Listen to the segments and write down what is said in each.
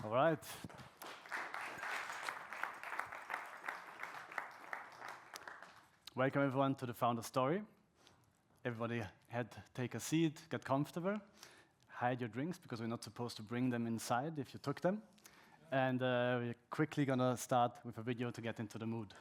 All right. Welcome everyone to the Founder Story. Everybody had to take a seat, get comfortable, hide your drinks because we're not supposed to bring them inside if you took them. And we're quickly gonna start with a video to get into the mood.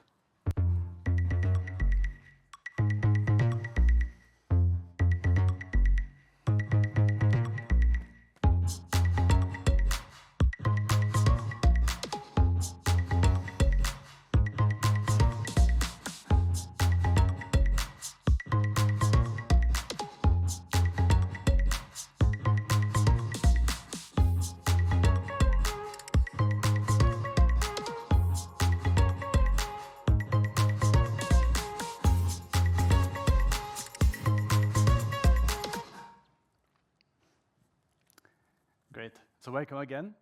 Great. So welcome again.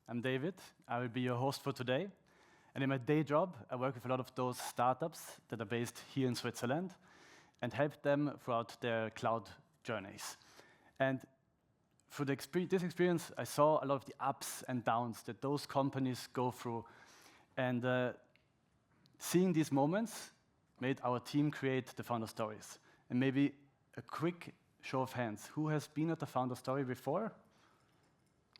I'm David. I will be your host for today. And in my day job, I work with a lot of those startups that are based here in Switzerland and help them throughout their cloud journeys. And through this experience, I saw a lot of the ups and downs that those companies go through. And seeing these moments made our team create the Founder Stories. And maybe a quick show of hands. Who has been at the Founder Story before?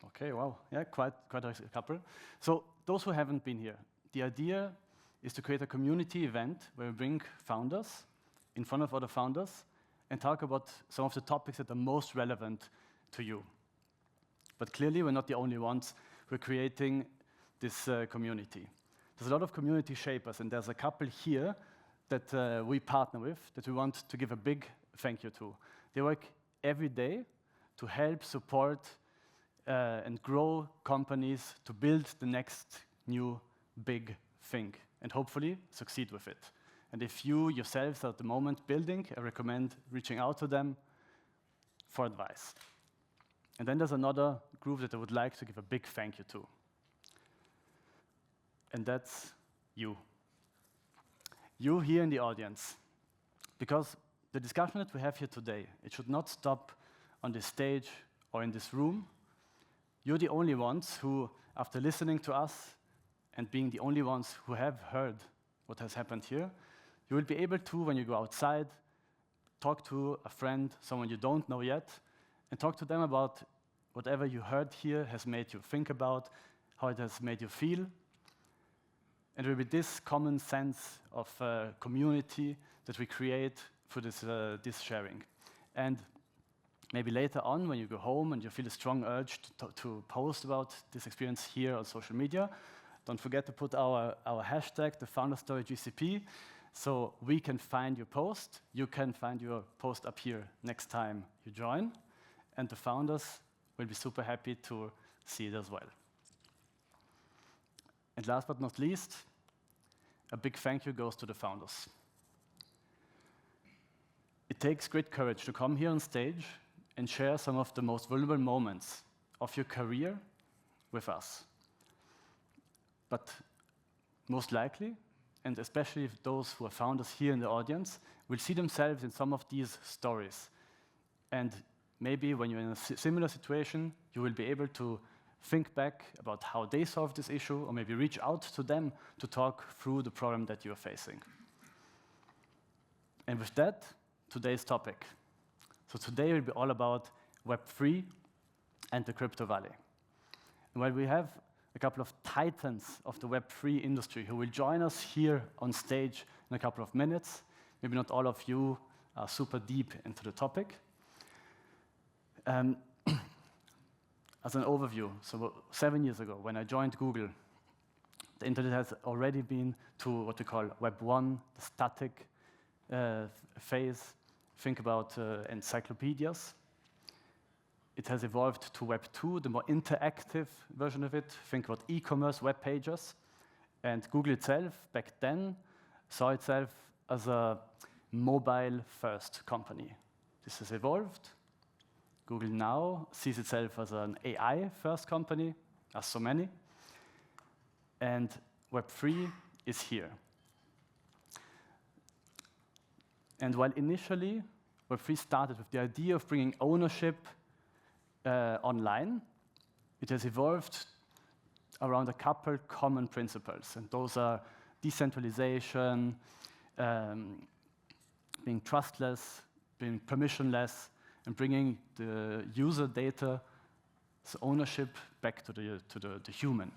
Okay, wow, yeah, quite a couple. So those who haven't been here, the idea is to create a community event where we bring founders in front of other founders and talk about some of the topics that are most relevant to you. But clearly, we're not the only ones who are creating this community. There's a lot of community shapers, and there's a couple here that we partner with that we want to give a big thank you to. They work every day to help support and grow companies to build the next new big thing and hopefully succeed with it. And if you yourselves are at the moment building, I recommend reaching out to them for advice. And then there's another group that I would like to give a big thank you to. And that's you. You here in the audience. Because the discussion that we have here today, it should not stop on this stage or in this room. You're the only ones who, after listening to us and being the only ones who have heard what has happened here, you will be able to, when you go outside, talk to a friend, someone you don't know yet, and talk to them about whatever you heard here has made you think about, how it has made you feel. And it will be this common sense of community that we create through this sharing. And maybe later on, when you go home and you feel a strong urge to post about this experience here on social media, don't forget to put our hashtag, the Founder Story GCP, so we can find your post. You can find your post up here next time you join, and the founders will be super happy to see it as well. And last but not least, a big thank you goes to the founders. It takes great courage to come here on stage and share some of the most vulnerable moments of your career with us. But most likely, and especially if those who are founders here in the audience, will see themselves in some of these stories. And maybe when you're in a similar situation, you will be able to think back about how they solved this issue, or maybe reach out to them to talk through the problem that you're facing. And with that, today's topic. So today will be all about Web3 and the crypto valley. And while we have a couple of titans of the Web3 industry who will join us here on stage in a couple of minutes, maybe not all of you are super deep into the topic. As an overview, so 7 years ago, when I joined Google, the internet has already been to what we call Web 1, the static phase. Think about encyclopedias. It has evolved to Web 2, the more interactive version of it. Think about e-commerce web pages. And Google itself, back then, saw itself as a mobile-first company. This has evolved. Google now sees itself as an AI-first company, as so many. And Web3 is here. And while initially Web3 started with the idea of bringing ownership online, it has evolved around a couple common principles, and those are decentralization, being trustless, being permissionless, and bringing the user data's ownership back to the human.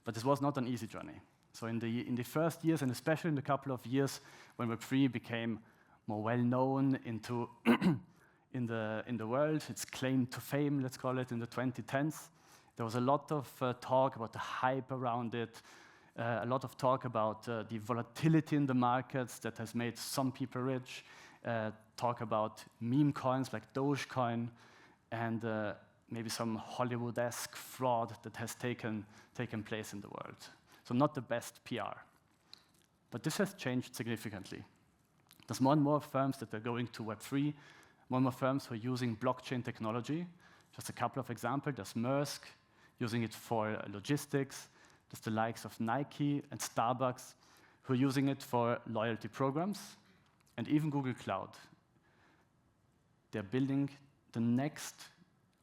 But this was not an easy journey. So in the first years, and especially in the couple of years when Web3 became more well-known into in the world, its claim to fame, let's call it, in the 2010s, there was a lot of talk about the hype around it, a lot of talk about the volatility in the markets that has made some people rich, talk about meme coins like Dogecoin, and maybe some Hollywood-esque fraud that has taken place in the world. So not the best PR. But this has changed significantly. There's more and more firms that are going to Web3, more and more firms who are using blockchain technology. Just a couple of examples. There's Maersk using it for logistics. There's the likes of Nike and Starbucks who are using it for loyalty programs, and even Google Cloud. They're building the next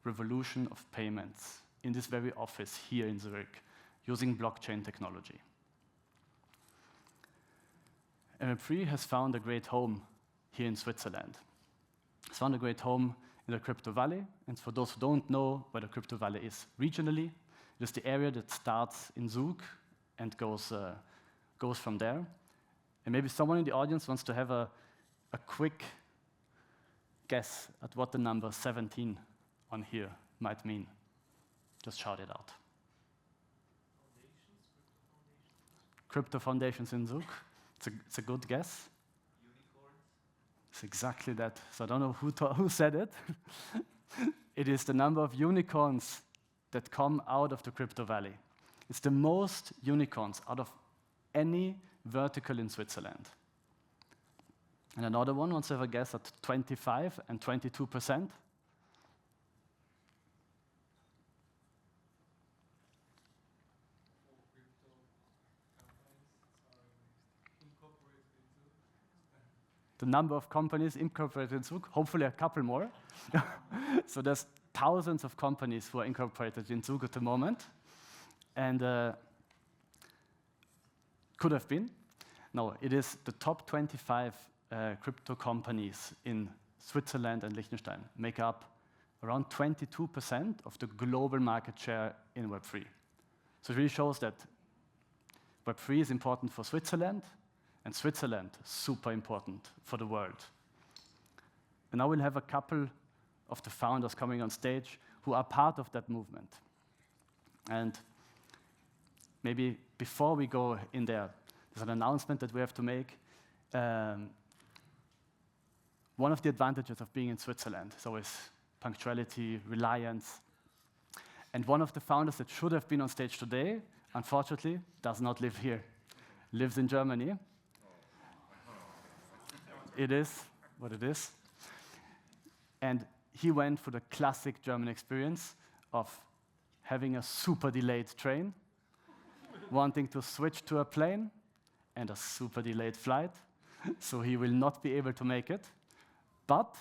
revolution of payments in this very office here in Zurich, using blockchain technology. Web3 has found a great home here in Switzerland. It's found a great home in the Crypto Valley, and for those who don't know where the Crypto Valley is regionally, it is the area that starts in Zug and goes from there. And maybe someone in the audience wants to have a quick guess at what the number 17 on here might mean. Just shout it out. Crypto foundations in Zug. It's a good guess. Unicorns. It's exactly that. So I don't know who said it. It is the number of unicorns that come out of the Crypto Valley. It's the most unicorns out of any vertical in Switzerland. And another one wants to have a guess at 25 and 22%. The number of companies incorporated in Zug, hopefully a couple more. So there's thousands of companies who are incorporated in Zug at the moment. And could have been. No, it is the top 25 crypto companies in Switzerland and Liechtenstein make up around 22% of the global market share in Web3. So it really shows that Web3 is important for Switzerland, and Switzerland super important for the world. And now we'll have a couple of the founders coming on stage who are part of that movement. And maybe before we go in there, there's an announcement that we have to make. One of the advantages of being in Switzerland is always punctuality, reliance. And one of the founders that should have been on stage today, unfortunately, does not live here. Lives in Germany. It is what it is. And he went for the classic German experience of having a super delayed train, wanting to switch to a plane, and a super delayed flight. So he will not be able to make it. But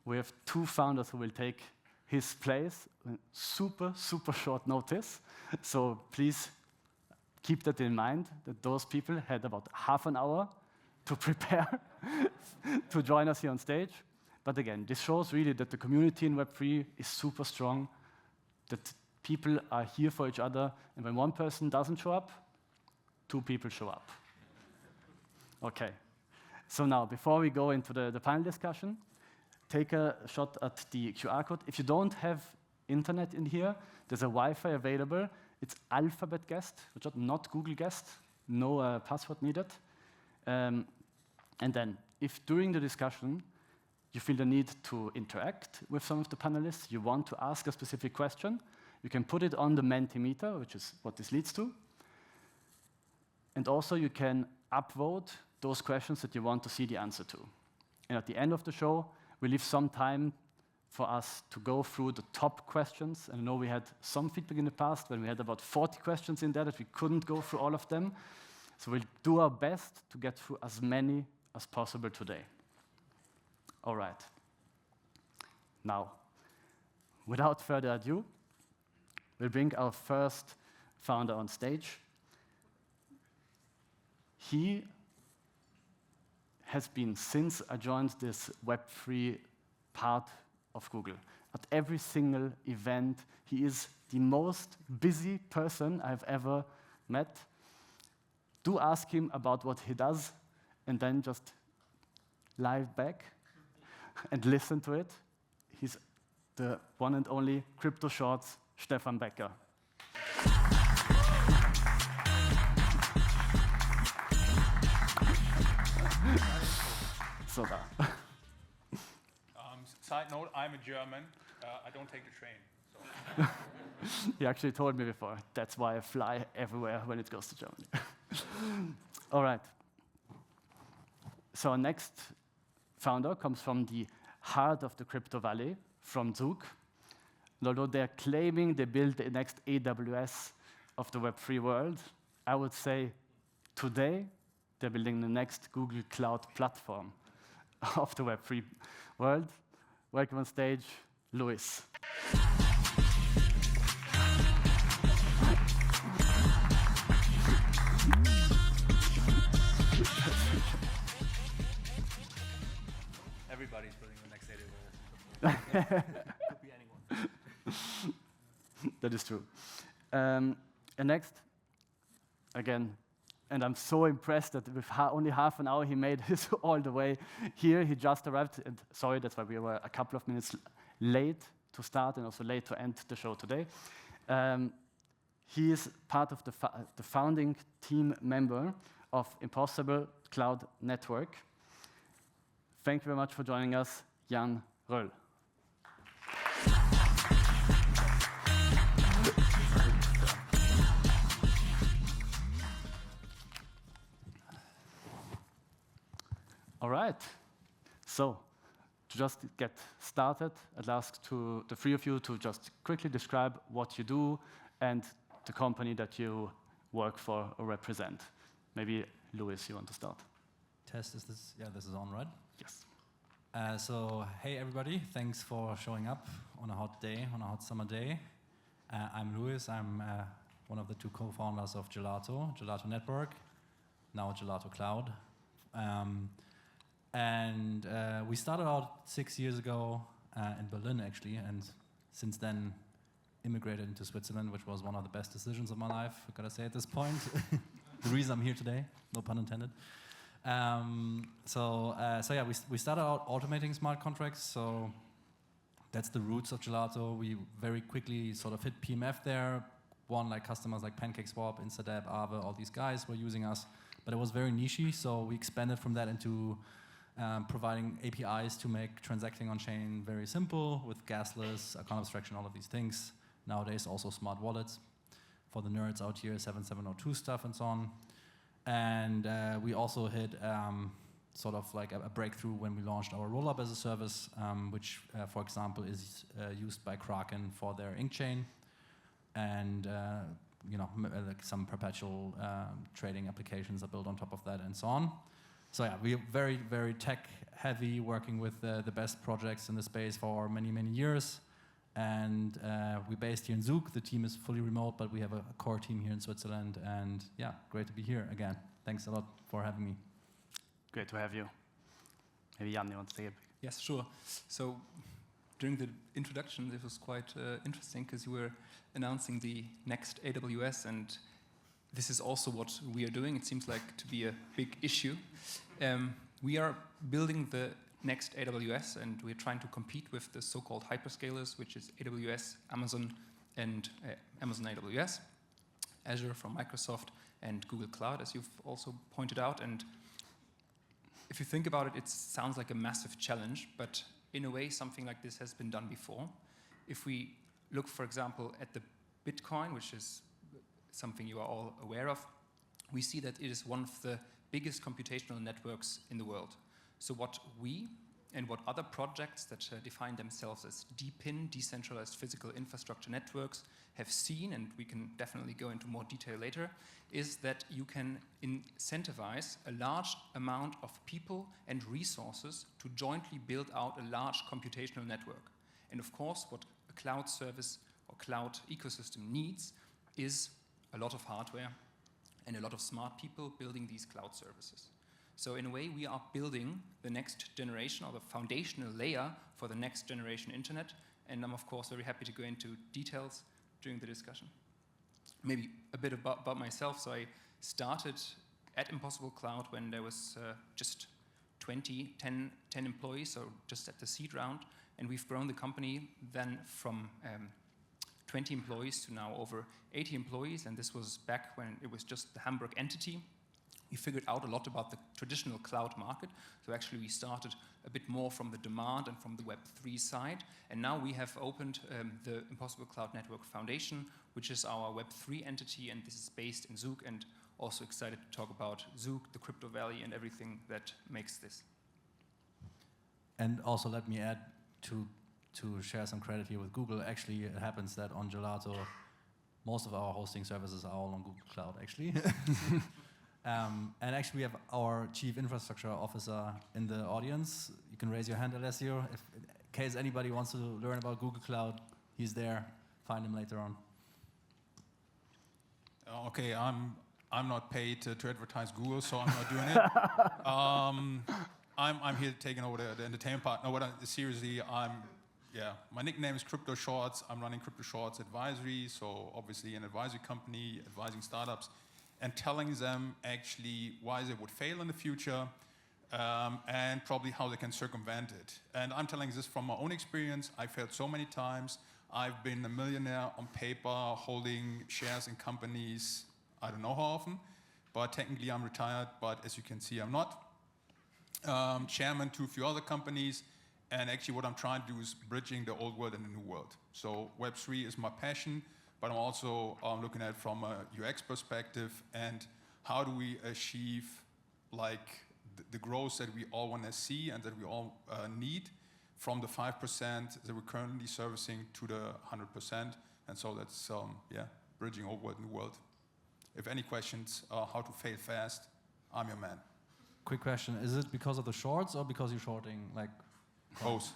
we have two founders who will take his place in super, super short notice. So please keep that in mind, that those people had about half an hour to prepare to join us here on stage. But again, this shows really that the community in Web3 is super strong, that people are here for each other, and when one person doesn't show up, two people show up. Okay, so now, before we go into the panel discussion, take a shot at the QR code. If you don't have internet in here, there's a Wi-Fi available. It's Alphabet Guest, not Google Guest, no password needed. And then, if during the discussion you feel the need to interact with some of the panelists, you want to ask a specific question, you can put it on the Mentimeter, which is what this leads to. And also you can upvote those questions that you want to see the answer to. And at the end of the show, we leave some time for us to go through the top questions. And I know we had some feedback in the past when we had about 40 questions in there that we couldn't go through all of them. So we'll do our best to get through as many as possible today. All right. Now, without further ado, we'll bring our first founder on stage. He has been, since I joined this Web3 part of Google, at every single event, he is the most busy person I've ever met. Do ask him about what he does, and then just lie back and listen to it. He's the one and only Crypto Shorts Stefan Becker. So da. Side note, I'm a German. I don't take the train. So. He actually told me before. That's why I fly everywhere when it goes to Germany. All right. So our next founder comes from the heart of the crypto valley, from Zug. And although they're claiming they built the next AWS of the Web3 world, I would say today they're building the next Google Cloud platform of the Web3 world. Welcome on stage, Louis. Everybody's building the next AWS. Could be anyone. That is true. And next, again, and I'm so impressed that with only half an hour he made it all the way here. He just arrived, and sorry, that's why we were a couple of minutes late to start and also late to end the show today. He is part of the founding team member of Impossible Cloud Network. Thank you very much for joining us, Jan Roehl. All right. So, to just get started, I'd ask the three of you to just quickly describe what you do and the company that you work for or represent. Maybe, Louis, you want to start? Test, is this? Yeah, this is on, right? Yes. So, hey everybody, thanks for showing up on a hot day, on a hot summer day. I'm Louis, I'm one of the two co-founders of Gelato Network, now Gelato Cloud. And we started out 6 years ago in Berlin, actually, and since then immigrated into Switzerland, which was one of the best decisions of my life, I've got to say at this point. The reason I'm here today, no pun intended. So yeah, we started out automating smart contracts, so that's the roots of Gelato. We very quickly sort of hit PMF there, won like customers like PancakeSwap, InstaDepp, Aave, all these guys were using us, but it was very niche, so we expanded from that into providing APIs to make transacting on-chain very simple with gasless, account abstraction, all of these things. Nowadays also smart wallets for the nerds out here, 7702 stuff and so on. And we also hit sort of like a breakthrough when we launched our rollup as a service, which, for example, is used by Kraken for their ink chain, and you know, like some perpetual trading applications are built on top of that, and so on. So yeah, we are very, very tech heavy, working with the best projects in the space for many, many years. And we're based here in Zug. The team is fully remote, but we have a core team here in Switzerland. And yeah, great to be here again. Thanks a lot for having me. Great to have you. Maybe Jan, you want to take it? Yes, sure. So during the introduction, it was quite interesting because you were announcing the next AWS, and this is also what we are doing. It seems like to be a big issue. We are building the next AWS, and we're trying to compete with the so-called hyperscalers, which is AWS, Amazon, and Amazon AWS, Azure from Microsoft, and Google Cloud, as you've also pointed out. And if you think about it, it sounds like a massive challenge, but in a way, something like this has been done before. If we look, for example, at the Bitcoin, which is something you are all aware of, we see that it is one of the biggest computational networks in the world. So what we and what other projects that define themselves as DePIN, Decentralized Physical Infrastructure Networks, have seen, and we can definitely go into more detail later, is that you can incentivize a large amount of people and resources to jointly build out a large computational network. And of course, what a cloud service or cloud ecosystem needs is a lot of hardware and a lot of smart people building these cloud services. So in a way, we are building the next generation, or the foundational layer for the next generation internet. And I'm, of course, very happy to go into details during the discussion. Maybe a bit about myself. So I started at Impossible Cloud when there was just 10 employees, so just at the seed round. And we've grown the company then from 20 employees to now over 80 employees. And this was back when it was just the Hamburg entity. We figured out a lot about the traditional cloud market. So actually we started a bit more from the demand and from the Web3 side. And now we have opened the Impossible Cloud Network Foundation, which is our Web3 entity, and this is based in Zug, and also excited to talk about Zug, the crypto valley, and everything that makes this. And also let me add to share some credit here with Google. Actually, it happens that on Gelato, most of our hosting services are all on Google Cloud, actually. And actually, we have our Chief Infrastructure Officer in the audience. You can raise your hand, Alessio. If, in case anybody wants to learn about Google Cloud, he's there. Find him later on. Okay, I'm not paid to advertise Google, so I'm not doing it. I'm here taking over the entertainment part. No, seriously, my nickname is Crypto Shorts. I'm running Crypto Shorts Advisory, so obviously an advisory company advising startups and telling them actually why they would fail in the future and probably how they can circumvent it. And I'm telling this from my own experience. I failed so many times. I've been a millionaire on paper, holding shares in companies, I don't know how often, but technically I'm retired, but as you can see, I'm not. Chairman to a few other companies, and actually what I'm trying to do is bridging the old world and the new world. So Web3 is my passion, but I'm also looking at it from a UX perspective, and how do we achieve like the growth that we all want to see and that we all need, from the 5% that we're currently servicing to the 100%. And so that's, bridging old world, new world. If any questions, how to fail fast, I'm your man. Quick question, is it because of the shorts or because you're shorting? Like both.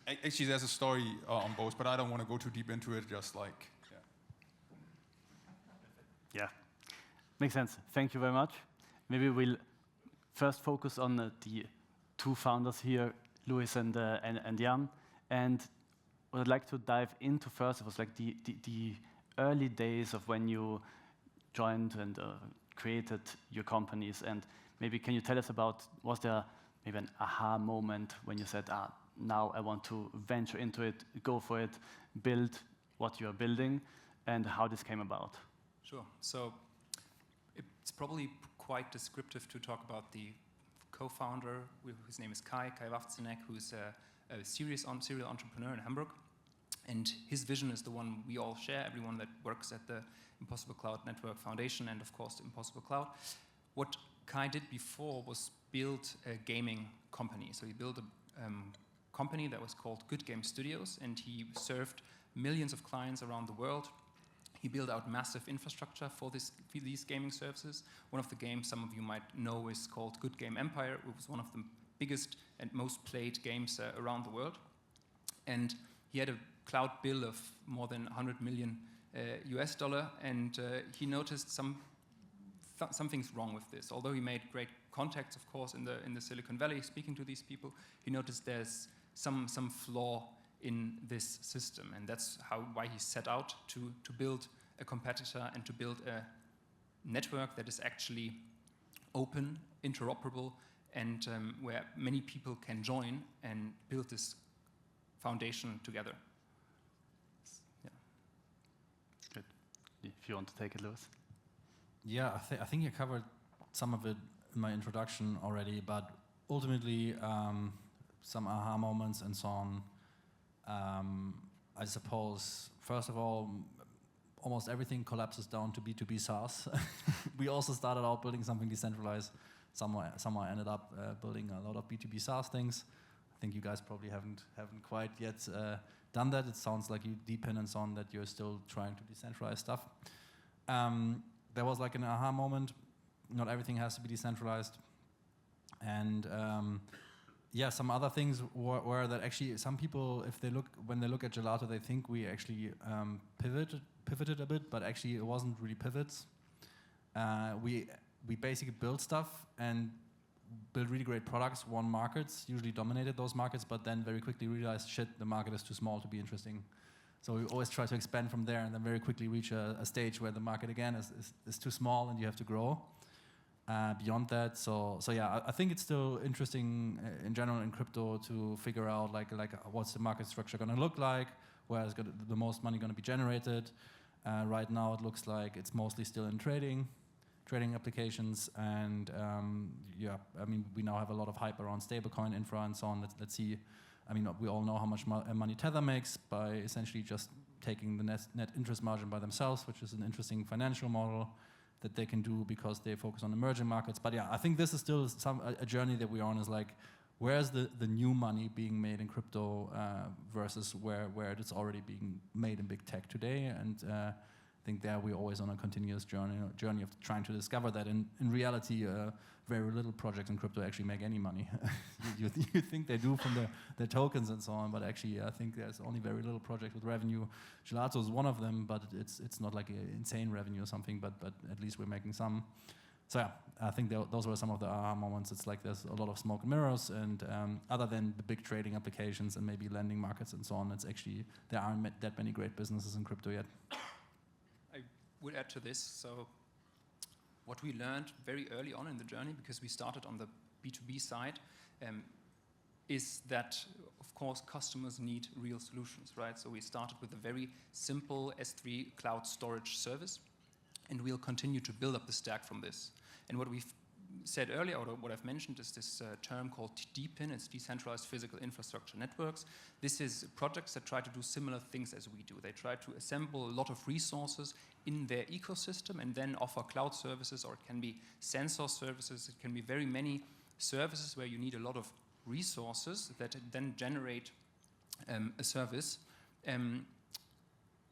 Actually, there's a story on both, but I don't want to go too deep into it, just like, Yeah, makes sense. Thank you very much. Maybe we'll first focus on the two founders here, Luis and Jan. And what I'd like to dive into first was like the early days of when you joined and created your companies. And maybe can you tell us about, was there maybe an aha moment when you said, now I want to venture into it, go for it, build what you are building, and how this came about? Sure. So it's probably quite descriptive to talk about the co-founder, whose name is Kai Wawtzenek, who's a serial entrepreneur in Hamburg. And his vision is the one we all share, everyone that works at the Impossible Cloud Network Foundation and, of course, the Impossible Cloud. What Kai did before was build a gaming company. So he built a company that was called Good Game Studios, and he served millions of clients around the world. He built out massive infrastructure for these gaming services. One of the games some of you might know is called Good Game Empire. It was one of the biggest and most played games around the world. And he had a cloud bill of more than 100 million US dollar, and he noticed something's wrong with this. Although he made great contacts, of course, in the Silicon Valley, speaking to these people, he noticed there's some flaw in this system, and that's why he set out to build a competitor and to build a network that is actually open, interoperable, and where many people can join and build this foundation together. Yeah. Good. If you want to take it, Lewis. Yeah, I think you covered some of it in my introduction already, but ultimately some aha moments and so on. I suppose, first of all, almost everything collapses down to B2B SaaS. We also started out building something decentralized. Somewhere ended up building a lot of B2B SaaS things. I think you guys probably haven't quite yet done that. It sounds like you dependence on that you're still trying to decentralize stuff. There was like an aha moment. Not everything has to be decentralized. And yeah, some other things were that actually some people, when they look at Gelato, they think we actually pivoted a bit, but actually it wasn't really pivots. We basically built stuff and built really great products, won markets, usually dominated those markets, but then very quickly realized, shit, the market is too small to be interesting. So we always try to expand from there and then very quickly reach a stage where the market again is too small and you have to grow. Beyond that, so yeah, I think it's still interesting in general in crypto to figure out like what's the market structure going to look like, where is the most money going to be generated. Right now, it looks like it's mostly still in trading applications, and yeah, I mean we now have a lot of hype around stablecoin infra and so on. Let's see. I mean, we all know how much money Tether makes by essentially just taking the net interest margin by themselves, which is an interesting financial model that they can do because they focus on emerging markets. But yeah, I think this is still a journey that we're on, is like, where's the new money being made in crypto versus where it is already being made in big tech today? And I think there we're always on a continuous journey of trying to discover that. In reality, very little projects in crypto actually make any money. you think they do from their tokens and so on, but actually I think there's only very little project with revenue. Gelato is one of them, but it's not like an insane revenue or something, but at least we're making some. So yeah, I think those were some of the aha moments. It's like there's a lot of smoke and mirrors, and other than the big trading applications and maybe lending markets and so on, it's actually, there aren't that many great businesses in crypto yet. I would add to this, so what we learned very early on in the journey, because we started on the B2B side, is that, of course, customers need real solutions, right? So we started with a very simple S3 cloud storage service, and we'll continue to build up the stack from this. And what we've said earlier, or what I've mentioned, is this term called DPIN. It's Decentralized Physical Infrastructure Networks. This is projects that try to do similar things as we do. They try to assemble a lot of resources in their ecosystem and then offer cloud services, or it can be sensor services. It can be very many services where you need a lot of resources that then generate a service.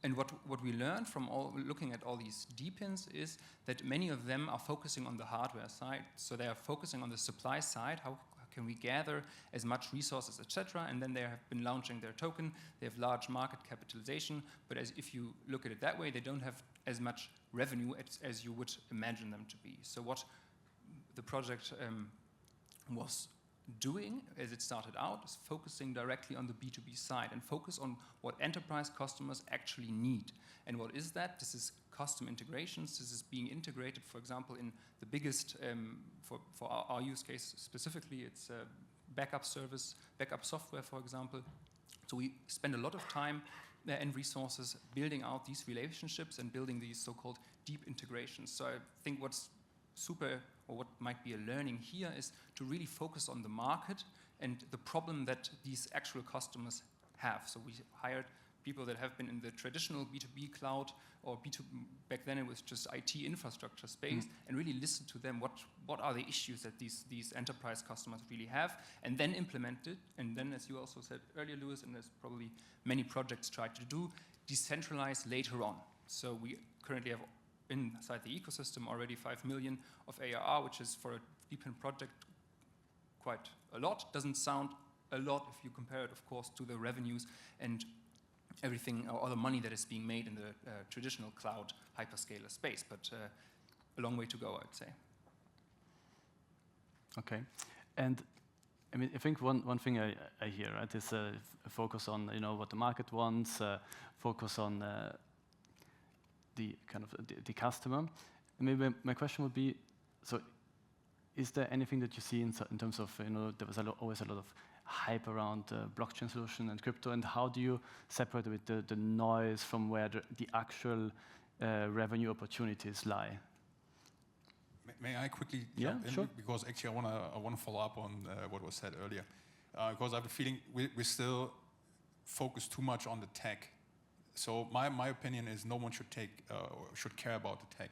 And what we learned from looking at all these DPINs is that many of them are focusing on the hardware side. So they are focusing on the supply side. How can we gather as much resources, etc.? And then they have been launching their token. They have large market capitalization. But if you look at it that way, they don't have as much revenue as you would imagine them to be. So what the project was doing as it started out is focusing directly on the B2B side and focus on what enterprise customers actually need. And what is that? This is custom integrations. This is being integrated, for example, in the biggest, for our use case specifically, it's a backup service, backup software, for example. So we spend a lot of time and resources building out these relationships and building these so-called deep integrations. So I think what's super, or what might be a learning here, is to really focus on the market and the problem that these actual customers have. So we hired people that have been in the traditional B2B cloud, or back then it was just IT infrastructure space, and really listen to them. What are the issues that these enterprise customers really have, and then implement it. And then, as you also said earlier, Lewis, and there's probably many projects try to do, decentralize later on. So we currently have inside the ecosystem already 5 million of ARR, which is for a DPIN project quite a lot. Doesn't sound a lot if you compare it, of course, to the revenues and everything, or all the money that is being made in the traditional cloud hyperscaler space, but a long way to go, I'd say. Okay, and I mean, I think one thing I hear, right, is a focus on what the market wants, focus on the kind of the customer. And maybe my question would be, so is there anything that you see in terms of, there was always a lot of hype around blockchain solution and crypto, and how do you separate with the noise from where the actual revenue opportunities lie? May I quickly jump in? Sure. Because actually I want to follow up on what was said earlier. Because I have a feeling we still focus too much on the tech. So my opinion is no one should care about the tech.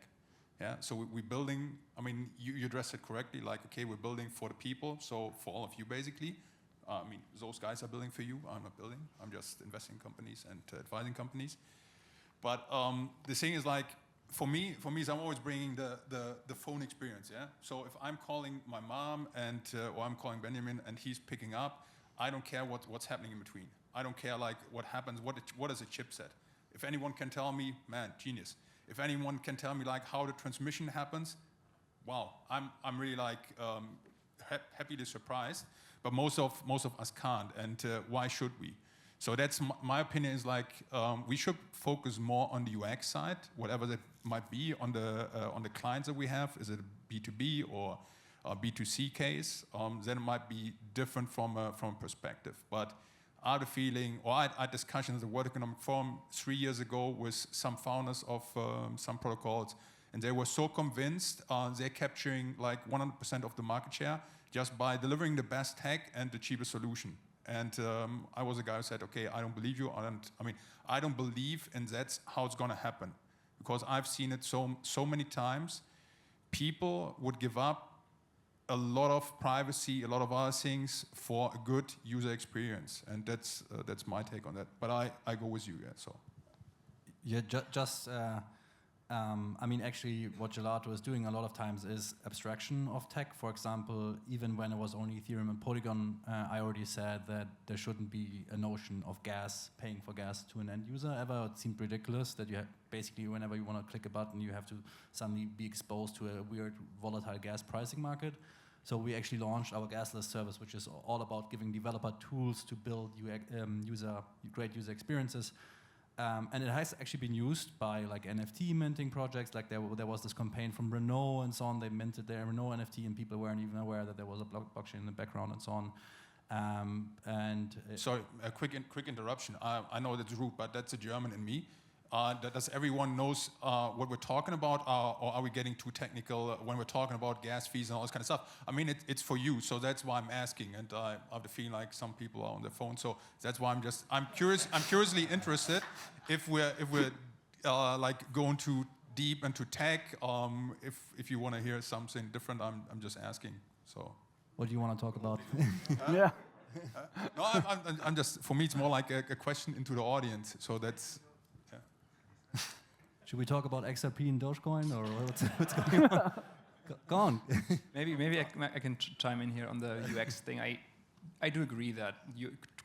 Yeah. So we're building. I mean, you addressed it correctly. Like, okay, we're building for the people. So for all of you, basically. I mean, those guys are building for you. I'm not building. I'm just investing in companies and advising companies. But the thing is, like, for me, is I'm always bringing the phone experience. Yeah. So if I'm calling my mom and or I'm calling Benjamin and he's picking up, I don't care what's happening in between. I don't care like what happens. What is a chipset? If anyone can tell me, man, genius. If anyone can tell me like how the transmission happens, wow, I'm really like happily surprised. But most of us can't, and why should we? So that's my opinion. Is like we should focus more on the UX side, whatever that might be on the clients that we have. Is it a B2B or a B2C case? Then it might be different from a perspective. But I had a feeling, or I had discussions at the World Economic Forum 3 years ago with some founders of some protocols, and they were so convinced they're capturing like 100% of the market share just by delivering the best tech and the cheapest solution. And I was a guy who said, okay, I don't believe you. I don't believe, and that's how it's going to happen, because I've seen it so many times. People would give up a lot of privacy, a lot of other things for a good user experience, and that's my take on that. But I go with you, yeah. So yeah, I mean, actually, what Gelato is doing a lot of times is abstraction of tech. For example, even when it was only Ethereum and Polygon, I already said that there shouldn't be a notion of paying for gas to an end user ever. It seemed ridiculous that you basically, whenever you want to click a button, you have to suddenly be exposed to a weird, volatile gas pricing market. So we actually launched our gasless service, which is all about giving developer tools to build great user experiences. And it has actually been used by like NFT minting projects. Like there was this campaign from Renault and so on. They minted their Renault NFT, and people weren't even aware that there was a blockchain in the background and so on. Sorry, a quick interruption. I know that's rude, but that's a German in me. Does everyone knows what we're talking about, or are we getting too technical when we're talking about gas fees and all this kind of stuff? I mean, it's for you, so that's why I'm asking, and I have the feeling like some people are on their phone, so that's why I'm curiously interested if we're like going too deep into tech. If you want to hear something different, I'm just asking. So, what do you want to talk about? Yeah. No, I'm just. For me, it's more like a question into the audience. So that's. Should we talk about XRP and Dogecoin, or what's going on? Go on. maybe I can chime in here on the UX thing. I do agree that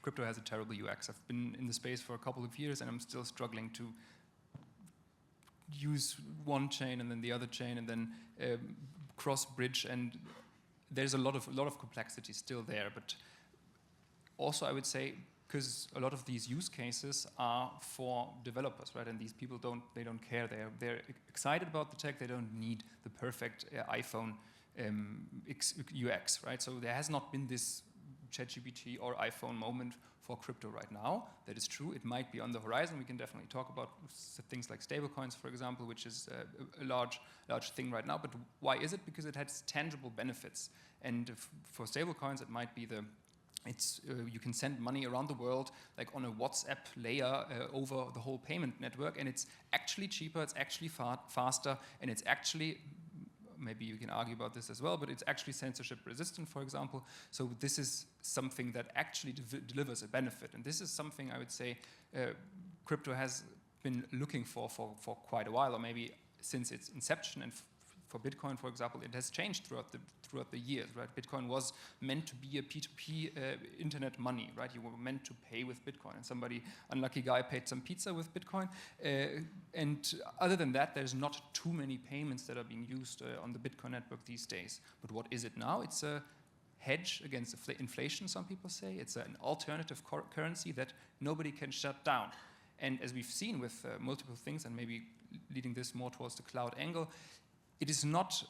crypto has a terrible UX. I've been in the space for a couple of years, and I'm still struggling to use one chain and then the other chain and then cross bridge. And there's a lot of complexity still there. But also, I would say, because a lot of these use cases are for developers, right? And these people don't care. They're excited about the tech. They don't need the perfect iPhone UX, right? So there has not been this ChatGPT or iPhone moment for crypto right now. That is true. It might be on the horizon. We can definitely talk about things like stablecoins, for example, which is a large thing right now. But why is it? Because it has tangible benefits. And for stablecoins, it might be you can send money around the world like on a WhatsApp layer over the whole payment network, and it's actually cheaper, it's actually faster, and it's actually, maybe you can argue about this as well, but it's actually censorship resistant, for example. So this is something that actually delivers a benefit, and this is something I would say crypto has been looking for quite a while, or maybe since its inception. And for Bitcoin, for example, it has changed throughout the years, right? Bitcoin was meant to be a P2P internet money, right? You were meant to pay with Bitcoin, and somebody, unlucky guy, paid some pizza with Bitcoin. And other than that, there's not too many payments that are being used on the Bitcoin network these days. But what is it now? It's a hedge against inflation, some people say. It's an alternative currency that nobody can shut down. And as we've seen with multiple things, and maybe leading this more towards the cloud angle, it is not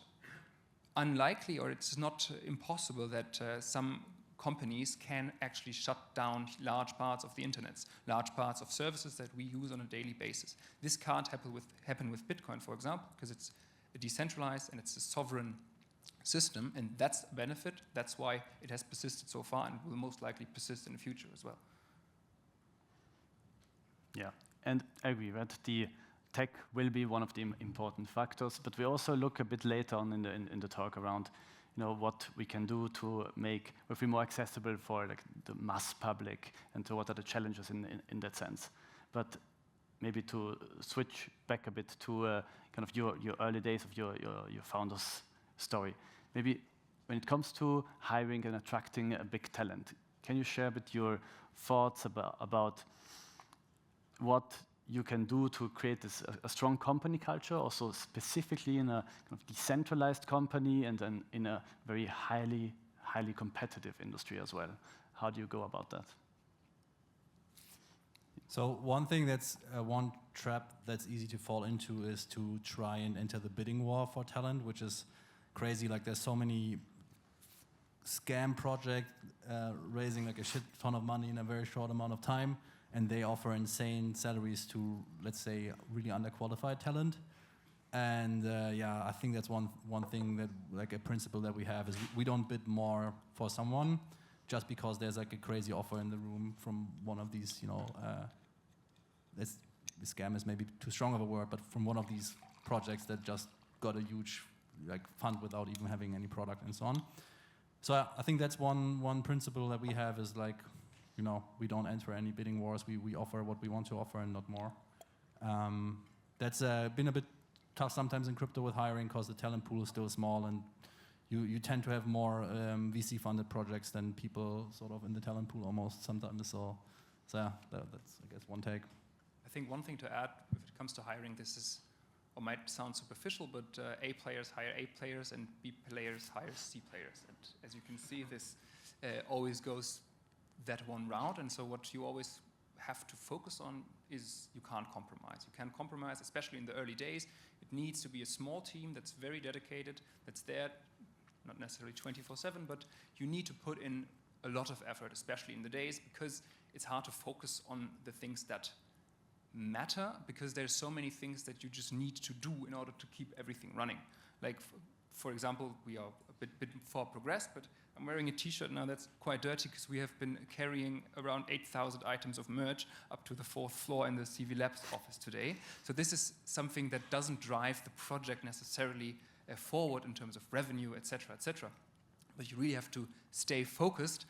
unlikely, or it's not impossible that some companies can actually shut down large parts of the internet, large parts of services that we use on a daily basis. This can't happen with Bitcoin, for example, because it's decentralized and it's a sovereign system, and that's a benefit. That's why it has persisted so far and will most likely persist in the future as well. Yeah, and I agree that the tech will be one of the important factors, but we also look a bit later on in the talk around, what we can do to make Web3 more accessible for like the mass public, and so what are the challenges in that sense. But maybe to switch back a bit to kind of your early days of your founder's story. Maybe when it comes to hiring and attracting a big talent, can you share a bit your thoughts about what you can do to create a strong company culture, also specifically in a kind of decentralized company and then in a very highly competitive industry as well? How do you go about that? So one thing that's one trap that's easy to fall into is to try and enter the bidding war for talent, which is crazy. Like there's so many scam projects raising like a shit ton of money in a very short amount of time, and they offer insane salaries to, let's say, really underqualified talent. And yeah, I think that's one thing that, like a principle that we have, is we don't bid more for someone just because there's like a crazy offer in the room from one of these, you know, scam is maybe too strong of a word, but from one of these projects that just got a huge like fund without even having any product and so on. So I think that's one principle that we have, is like, you know, we don't enter any bidding wars. We offer what we want to offer and not more. That's been a bit tough sometimes in crypto with hiring because the talent pool is still small, and you tend to have more VC-funded projects than people sort of in the talent pool almost sometimes. So yeah, that's, I guess, one take. I think one thing to add, if it comes to hiring, this is, or might sound superficial, but A players hire A players and B players hire C players. And as you can see, this always goes that one route. And so what you always have to focus on is you can't compromise. You can't compromise, especially in the early days. It needs to be a small team that's very dedicated, that's there, not necessarily 24/7, but you need to put in a lot of effort, especially in the days, because it's hard to focus on the things that matter, because there's so many things that you just need to do in order to keep everything running. Like, for example, we are a bit far progressed, but I'm wearing a t-shirt now that's quite dirty because we have been carrying around 8,000 items of merch up to the 4th floor in the CV Labs office today. So this is something that doesn't drive the project necessarily forward in terms of revenue, etc., etc. But you really have to stay focused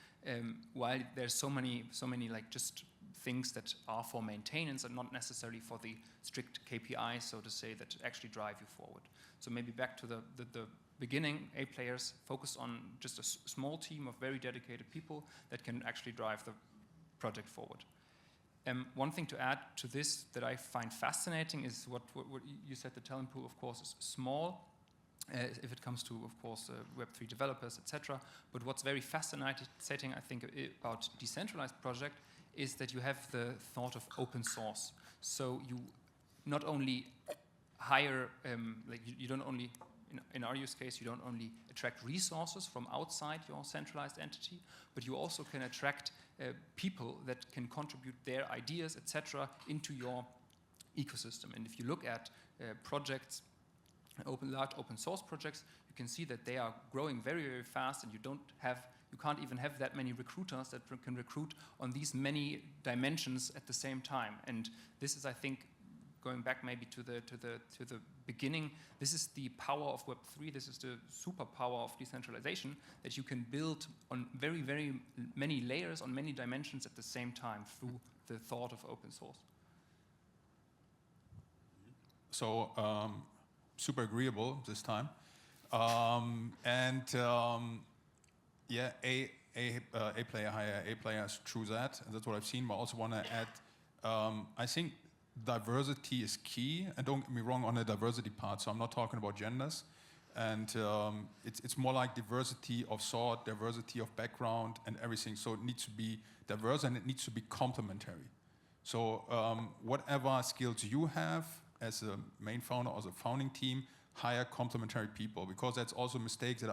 while there's so many like just things that are for maintenance and not necessarily for the strict KPIs, so to say, that actually drive you forward. So maybe back to the beginning, A players focus on just a small team of very dedicated people that can actually drive the project forward. One thing to add to this that I find fascinating is what you said, the talent pool, of course, is small. If it comes to, of course, Web3 developers, etc. But what's very fascinating, I think, about decentralized project is that you have the thought of open source. So you not only hire, you don't only, in our use case, you don't only attract resources from outside your centralized entity, but you also can attract people that can contribute their ideas, etc., into your ecosystem. And if you look at projects, large open source projects, you can see that they are growing very, very fast, and you can't even have that many recruiters that can recruit on these many dimensions at the same time. And this is, I think, going back maybe to the beginning, this is the power of Web3. This is the superpower of decentralization, that you can build on very, very many layers, on many dimensions at the same time through the thought of open source. So super agreeable this time, yeah, A player hire A players, true that, and that's what I've seen. But I also want to add, I think diversity is key, and don't get me wrong on the diversity part. So I'm not talking about genders, and it's more like diversity of thought, diversity of background, and everything. So it needs to be diverse and it needs to be complementary. So whatever skills you have as a main founder or as a founding team, hire complementary people, because that's also a mistake that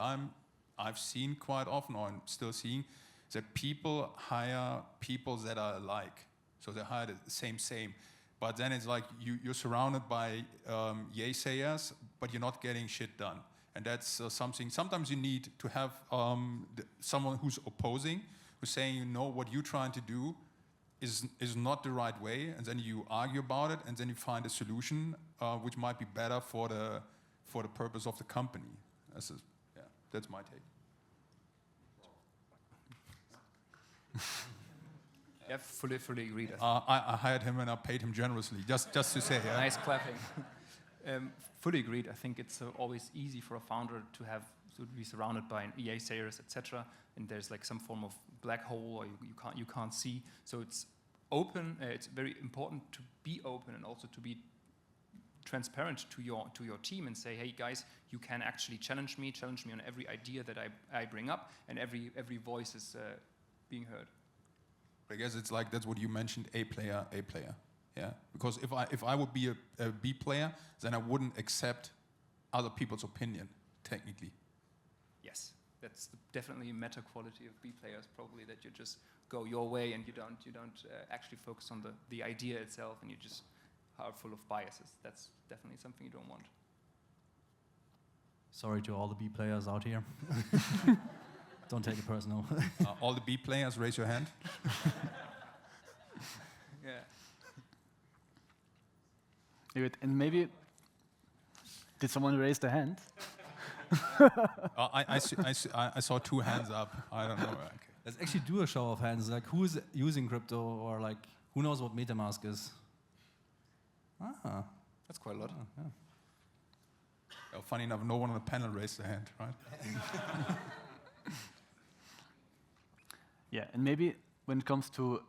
I've seen quite often, or I'm still seeing, that people hire people that are alike. So they hire the same. But then it's like you're surrounded by yay-sayers, but you're not getting shit done. And that's something, sometimes you need to have someone who's opposing, who's saying, you know, what you're trying to do is not the right way, and then you argue about it, and then you find a solution which might be better for the purpose of the company. That's my take. Yeah, fully agreed. I hired him and I paid him generously, just to say. Yeah? Nice clapping. Fully agreed. I think it's always easy for a founder to be surrounded by an EA sayers, etc. And there's like some form of black hole, or you can't see. So it's open. It's very important to be open and also to be transparent to your team and say, hey guys, you can actually challenge me on every idea that I bring up, and every voice is being heard. I guess it's like that's what you mentioned, A player. Yeah, because if I would be a B player, then I wouldn't accept other people's opinion, technically. Yes, that's definitely a meta quality of B players, probably, that you just go your way and you don't actually focus on the idea itself, and you just are full of biases. That's definitely something you don't want. Sorry to all the B players out here. Don't take it personal. All the B players, raise your hand. Yeah. And maybe, did someone raise their hand? I saw 2 hands up. I don't know. Okay. Let's actually do a show of hands. Like, who is using crypto, or like, who knows what MetaMask is? Ah, That's quite a lot. yeah. Well, funny enough, no one on the panel raised their hand, right? Yeah, and maybe when it comes to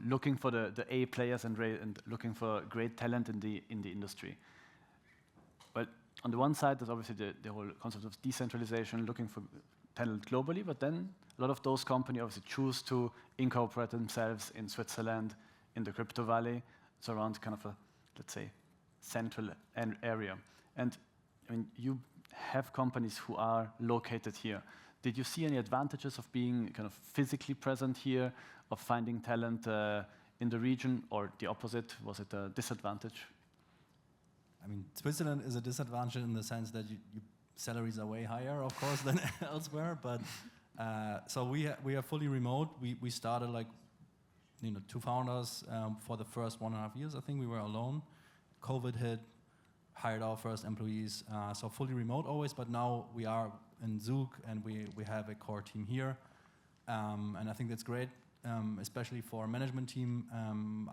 looking for the A players and looking for great talent in the industry. Well, on the one side, there's obviously the whole concept of decentralization, looking for talent globally, but then a lot of those companies obviously choose to incorporate themselves in Switzerland, in the crypto valley, so around kind of a, let's say, central area. And I mean, you have companies who are located here. Did you see any advantages of being kind of physically present here, of finding talent in the region, or the opposite? Was it a disadvantage? I mean, Switzerland is a disadvantage in the sense that salaries are way higher, of course, than elsewhere. But so we are fully remote. We started like 2 founders for the first 1.5 years. I think we were alone. COVID hit, hired our first employees. So fully remote always. But now we are in Zug, and we have a core team here, and I think that's great, especially for a management team.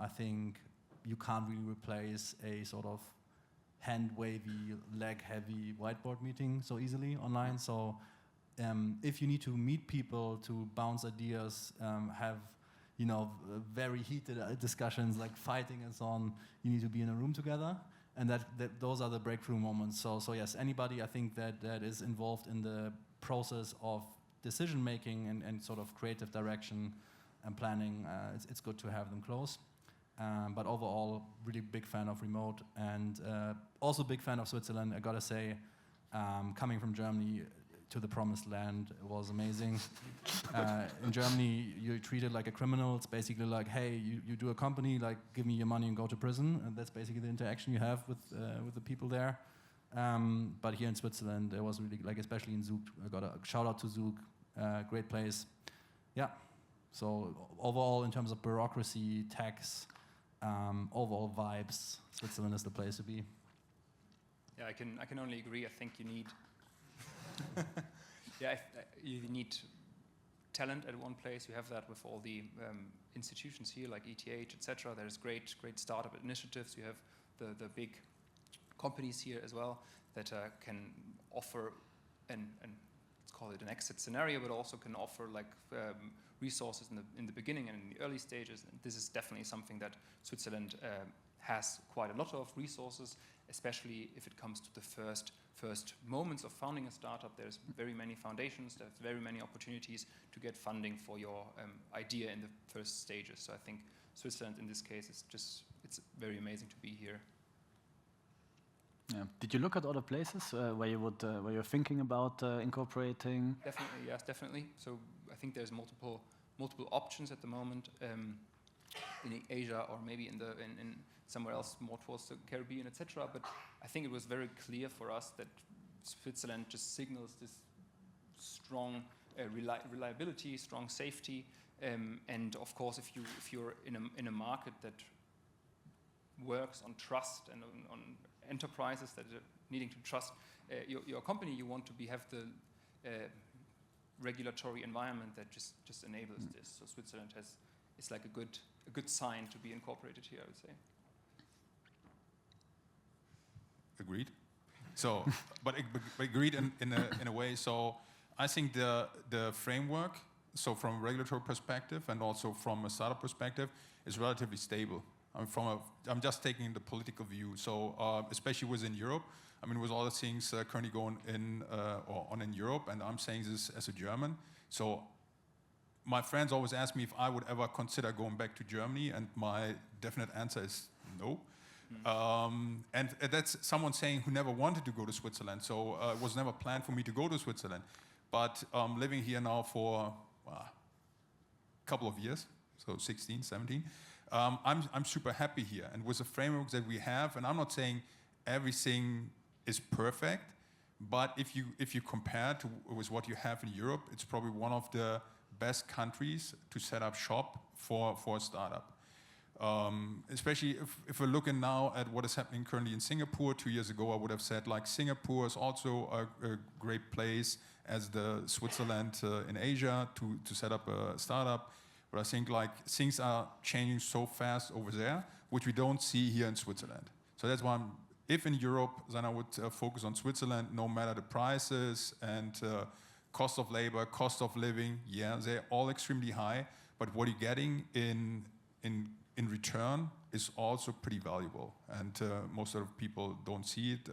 I think you can't really replace a sort of hand-wavy, leg-heavy whiteboard meeting so easily online. So if you need to meet people to bounce ideas, have very heated discussions like fighting and so on, you need to be in a room together. And those are the breakthrough moments. So yes, anybody I think that is involved in the process of decision making and sort of creative direction and planning, it's good to have them close. But overall, really big fan of remote, and also big fan of Switzerland. I gotta say, coming from Germany to the promised land was amazing. In Germany, you're treated like a criminal. It's basically like, hey, you do a company, like give me your money and go to prison. And that's basically the interaction you have with the people there. But here in Switzerland, it was really, like, especially in Zug, I got a shout out to Zug, great place. Yeah. So overall, in terms of bureaucracy, tax, overall vibes, Switzerland is the place to be. Yeah, I can only agree. I think you need you need talent at one place. You have that with all the institutions here, like ETH, etc. There's great startup initiatives. You have the big companies here as well that can offer let's call it an exit scenario, but also can offer like resources in the beginning and in the early stages. And this is definitely something that Switzerland has quite a lot of resources, especially if it comes to the first moments of founding a startup. There's very many foundations, there's very many opportunities to get funding for your idea in the first stages. So I think Switzerland in this case it's very amazing to be here. Yeah. Did you look at other places where you're thinking about incorporating? Definitely, yes, definitely. So I think there's multiple options at the moment in Asia, or maybe in somewhere else more towards the Caribbean, etc. But I think it was very clear for us that Switzerland just signals this strong reliability, strong safety, and of course, if you're in a market that works on trust and on enterprises that are needing to trust your company, you want to have the regulatory environment that just enables this. So Switzerland has is like a good sign to be incorporated here, I would say. Agreed. So, but agreed in a way. So, I think the framework, so from a regulatory perspective and also from a startup perspective, is relatively stable. I'm just taking the political view. So, especially within Europe, I mean, with all the things currently going in on in Europe, and I'm saying this as a German. So, my friends always ask me if I would ever consider going back to Germany, and my definite answer is no. And that's someone saying who never wanted to go to Switzerland, so it was never planned for me to go to Switzerland. But living here now for a couple of years, so 16, 17, I'm super happy here. And with the frameworks that we have, and I'm not saying everything is perfect, but if you compare to with what you have in Europe, it's probably one of the best countries to set up shop for a startup. Especially if we're looking now at what is happening currently in Singapore. 2 years ago, I would have said like Singapore is also a great place as the Switzerland in Asia to set up a startup. But I think like things are changing so fast over there, which we don't see here in Switzerland. So that's why if in Europe, then I would focus on Switzerland, no matter the prices and cost of labor, cost of living. Yeah, they're all extremely high. But what you're getting in return is also pretty valuable, and most of the people don't see it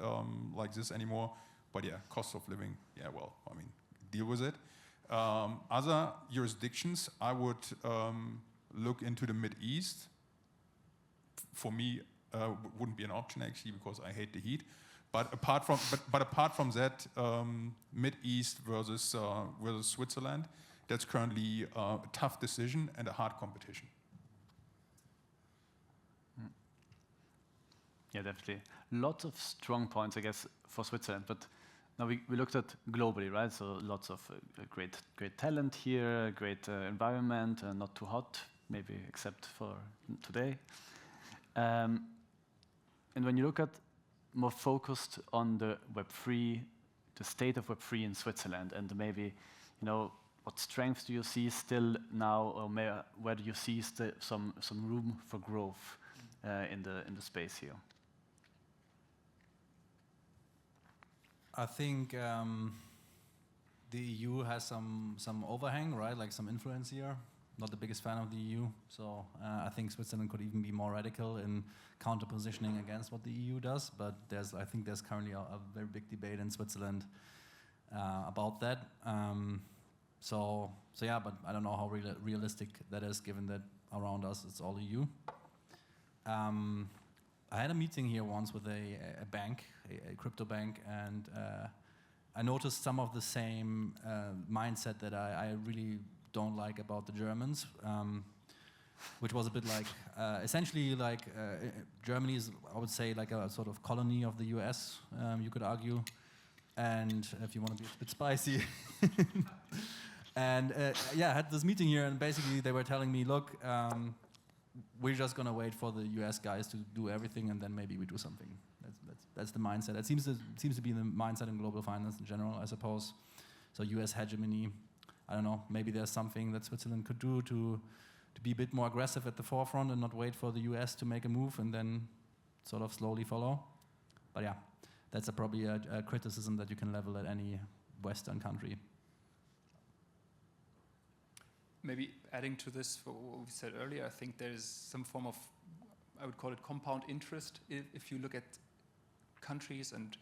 like this anymore. But yeah, cost of living, yeah, well, I mean, deal with it. Other jurisdictions, I would look into the Mid-East. For me, wouldn't be an option actually, because I hate the heat. But apart from that, Mid-East versus Switzerland, that's currently a tough decision and a hard competition. Yeah, definitely. Lots of strong points, I guess, for Switzerland. But now we looked at globally, right? So lots of great talent here, great environment, not too hot, maybe except for today. And when you look at more focused on the Web3, the state of Web3 in Switzerland, and maybe, what strengths do you see still now, or where do you see some room for growth in the space here? I think the EU has some overhang, right? Like some influence here. Not the biggest fan of the EU, so I think Switzerland could even be more radical in counter-positioning against what the EU does. But I think there's currently a very big debate in Switzerland about that. So yeah, but I don't know how realistic that is, given that around us it's all EU. I had a meeting here once with a bank, a crypto bank, and I noticed some of the same mindset that I really don't like about the Germans, which was a bit like, essentially like Germany is, I would say, like a sort of colony of the US, you could argue. And if you want to be a bit spicy. And yeah, I had this meeting here, and basically they were telling me, look, we're just going to wait for the US guys to do everything, and then maybe we do something. That's the mindset. That seems to be the mindset in global finance in general, I suppose. So US hegemony, I don't know, maybe there's something that Switzerland could do to be a bit more aggressive at the forefront and not wait for the US to make a move and then sort of slowly follow. But yeah, that's probably a criticism that you can level at any Western country. Maybe adding to this, for what we said earlier, I think there's some form of, I would call it compound interest, if you look at countries and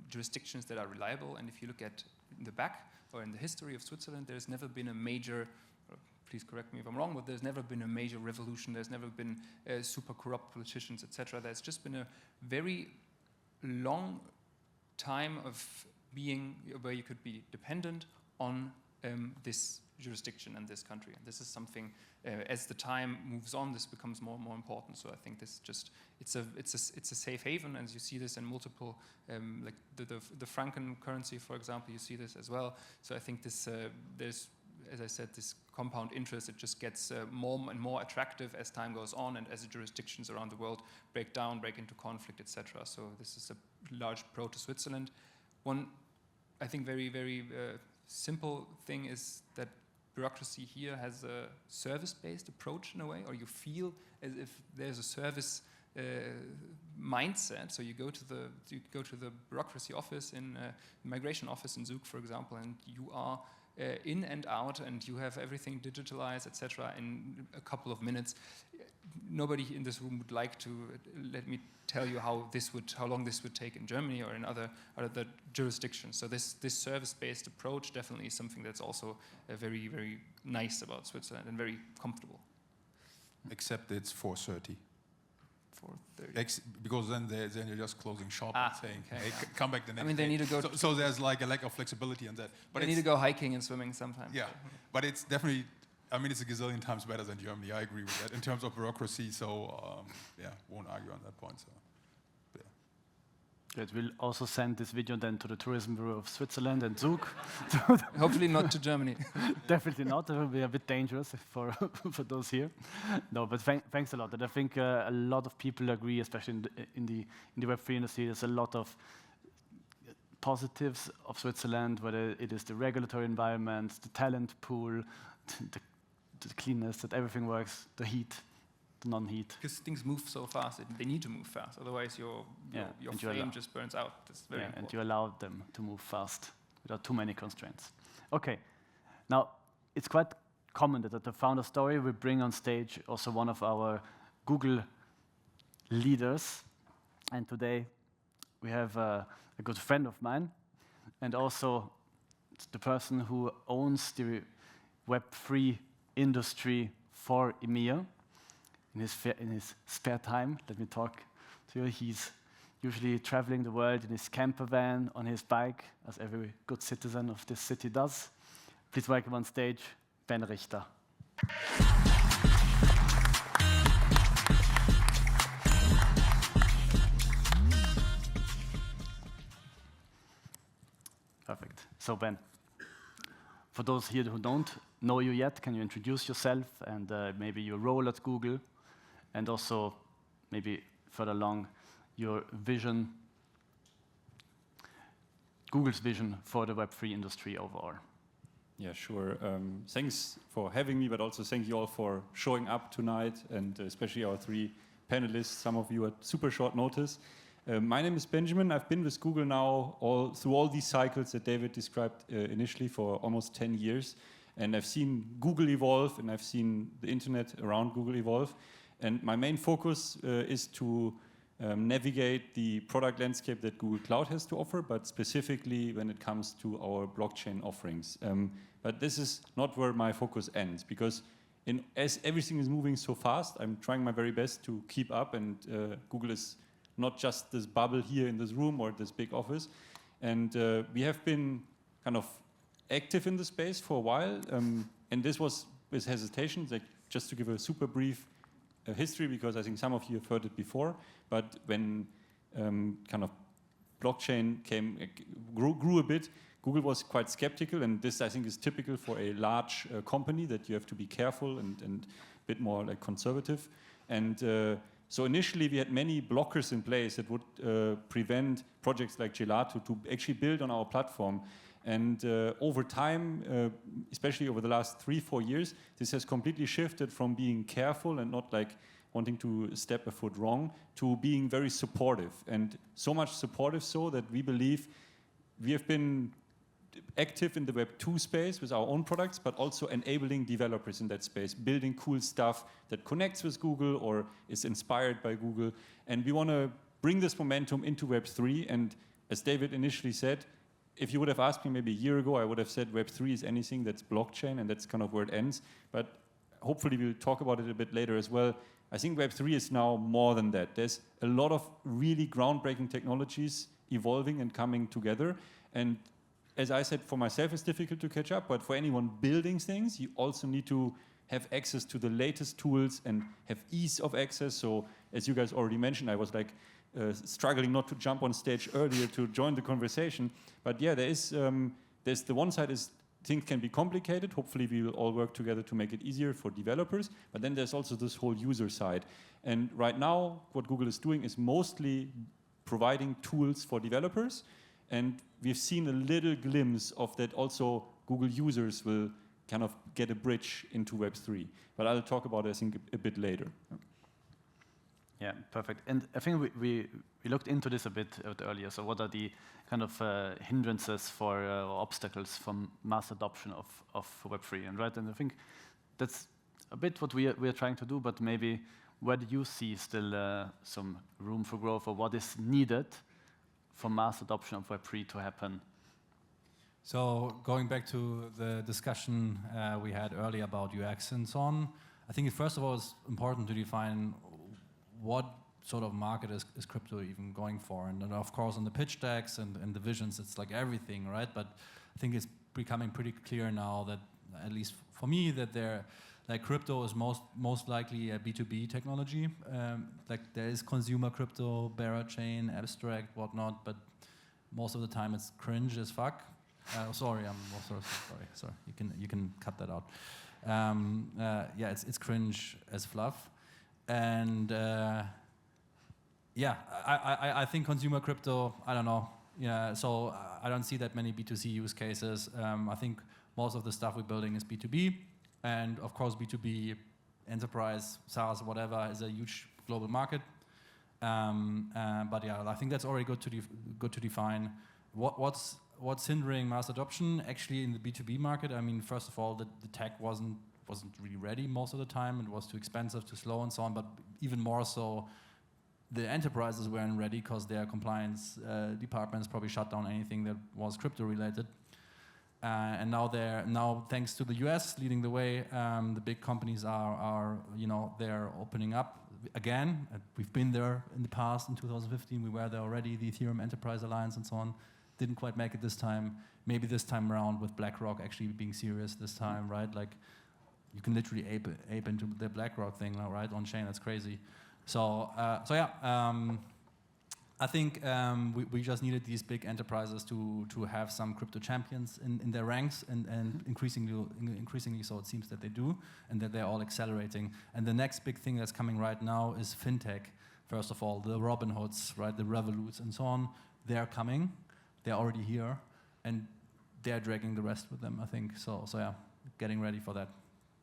jurisdictions that are reliable. And if you look at in the back or in the history of Switzerland, there's never been a major, please correct me if I'm wrong, but there's never been a major revolution. There's never been super corrupt politicians, etc. There's just been a very long time of being where you could be dependent on this jurisdiction in this country. And this is something, as the time moves on, this becomes more and more important. So I think this just, it's a safe haven, and you see this in multiple, like the Franken currency, for example, you see this as well. So I think this, there's, as I said, this compound interest, it just gets more and more attractive as time goes on, and as the jurisdictions around the world break into conflict, etc. So this is a large pro to Switzerland. One, I think, very, very simple thing is that bureaucracy here has a service-based approach in a way, or you feel as if there's a service mindset. So you go to the bureaucracy office in migration office in Zug, for example, and you are in and out, and you have everything digitalized, etc. in a couple of minutes. Nobody in this room would like to let me tell you how long this would take in Germany or in other jurisdictions. So this service-based approach definitely is something that's also very, very nice about Switzerland and very comfortable. Except it's 4:30. 4:30. Because then you're just closing shop and saying, okay. hey, come back the next day. they need to go. So there's like a lack of flexibility on that. But they need to go hiking and swimming sometimes. Yeah, but it's definitely, it's a gazillion times better than Germany. I agree with that in terms of bureaucracy. So won't argue on that point. So. Good. We'll also send this video then to the Tourism Bureau of Switzerland and Zug. Hopefully not to Germany. Definitely not. It will be a bit dangerous for those here. No, but thanks a lot. And I think a lot of people agree, especially in the Web3 industry. There's a lot of positives of Switzerland, whether it is the regulatory environment, the talent pool, the cleanness, that everything works, the heat. The non-heat. Because things move so fast, they need to move fast. Otherwise, your flame just burns out. That's very important. And you allow them to move fast without too many constraints. Okay, now it's quite common that at the founder story we bring on stage also one of our Google leaders. And today we have a good friend of mine, and also the person who owns the Web3 industry for EMEA. In his spare time, let me talk to you. He's usually traveling the world in his camper van, on his bike, as every good citizen of this city does. Please welcome on stage, Ben Richter. Perfect. So Ben, for those here who don't know you yet, can you introduce yourself and maybe your role at Google? And also, maybe further along, your vision, Google's vision for the Web3 industry overall. Yeah, sure. Thanks for having me, but also thank you all for showing up tonight, and especially our three panelists, some of you at super short notice. My name is Benjamin. I've been with Google now through all these cycles that David described initially for almost 10 years. And I've seen Google evolve, and I've seen the internet around Google evolve. And my main focus is to navigate the product landscape that Google Cloud has to offer, but specifically when it comes to our blockchain offerings. But this is not where my focus ends, because as everything is moving so fast, I'm trying my very best to keep up, and Google is not just this bubble here in this room or this big office. And we have been kind of active in the space for a while, and this was with hesitation, like just to give a super brief history, because I think some of you have heard it before, but when kind of blockchain grew a bit, Google was quite skeptical, and this I think is typical for a large company, that you have to be careful and a bit more like conservative. And so initially we had many blockers in place that would prevent projects like Gelato to actually build on our platform. And over time, especially over the last 3-4 years, this has completely shifted from being careful and not like wanting to step a foot wrong to being very supportive. And so much supportive so that we believe we have been active in the Web2 space with our own products, but also enabling developers in that space, building cool stuff that connects with Google or is inspired by Google. And we want to bring this momentum into Web3. And as David initially said, if you would have asked me maybe a year ago, I would have said Web3 is anything that's blockchain, and that's kind of where it ends. But hopefully we'll talk about it a bit later as well. I think Web3 is now more than that. There's a lot of really groundbreaking technologies evolving and coming together. And as I said, for myself, it's difficult to catch up. But for anyone building things, you also need to have access to the latest tools and have ease of access. So as you guys already mentioned, I was like, struggling not to jump on stage earlier to join the conversation. But yeah, there's the one side is things can be complicated. Hopefully we will all work together to make it easier for developers. But then there's also this whole user side. And right now, what Google is doing is mostly providing tools for developers. And we've seen a little glimpse of that also Google users will kind of get a bridge into Web3. But I'll talk about it, I think, a bit later. Yeah, perfect. And I think we looked into this a bit earlier. So what are the kind of hindrances for or obstacles from mass adoption of Web3? And I think that's a bit what we are trying to do, but maybe where do you see still some room for growth, or what is needed for mass adoption of Web3 to happen? So going back to the discussion we had earlier about UX and so on, I think first of all it's important to define what sort of market is crypto even going for. And then of course on the pitch decks and the visions, it's like everything, right? But I think it's becoming pretty clear now that, at least for me, that crypto is most likely a B2B technology. Like there is consumer crypto, bearer chain, abstract, whatnot, but most of the time it's cringe as fuck. Sorry, sorry. You can cut that out. Yeah, it's cringe as fluff, and yeah, I think consumer crypto. I don't know. Yeah, so I don't see that many B2C use cases. I think most of the stuff we're building is B2B, and of course B2B, enterprise, SaaS, whatever, is a huge global market. But yeah, I think that's already good to define. What's hindering mass adoption actually in the B2B market? I mean, first of all, the tech wasn't really ready most of the time. It was too expensive, too slow, and so on. But even more so, the enterprises weren't ready because their compliance departments probably shut down anything that was crypto related. And now thanks to the US leading the way, the big companies are they're opening up again. We've been there in the past. In 2015, we were there already. The Ethereum Enterprise Alliance and so on. Didn't quite make it this time. Maybe this time around with BlackRock actually being serious this time, right? Like you can literally ape into the BlackRock thing now, right? On chain, that's crazy. So yeah, I think we just needed these big enterprises to have some crypto champions in their ranks, and increasingly so it seems that they do, and that they're all accelerating. And the next big thing that's coming right now is fintech. First of all, the Robinhoods, right? The Revoluts and so on. They're coming. They're already here, and they're dragging the rest with them, I think. So yeah, getting ready for that.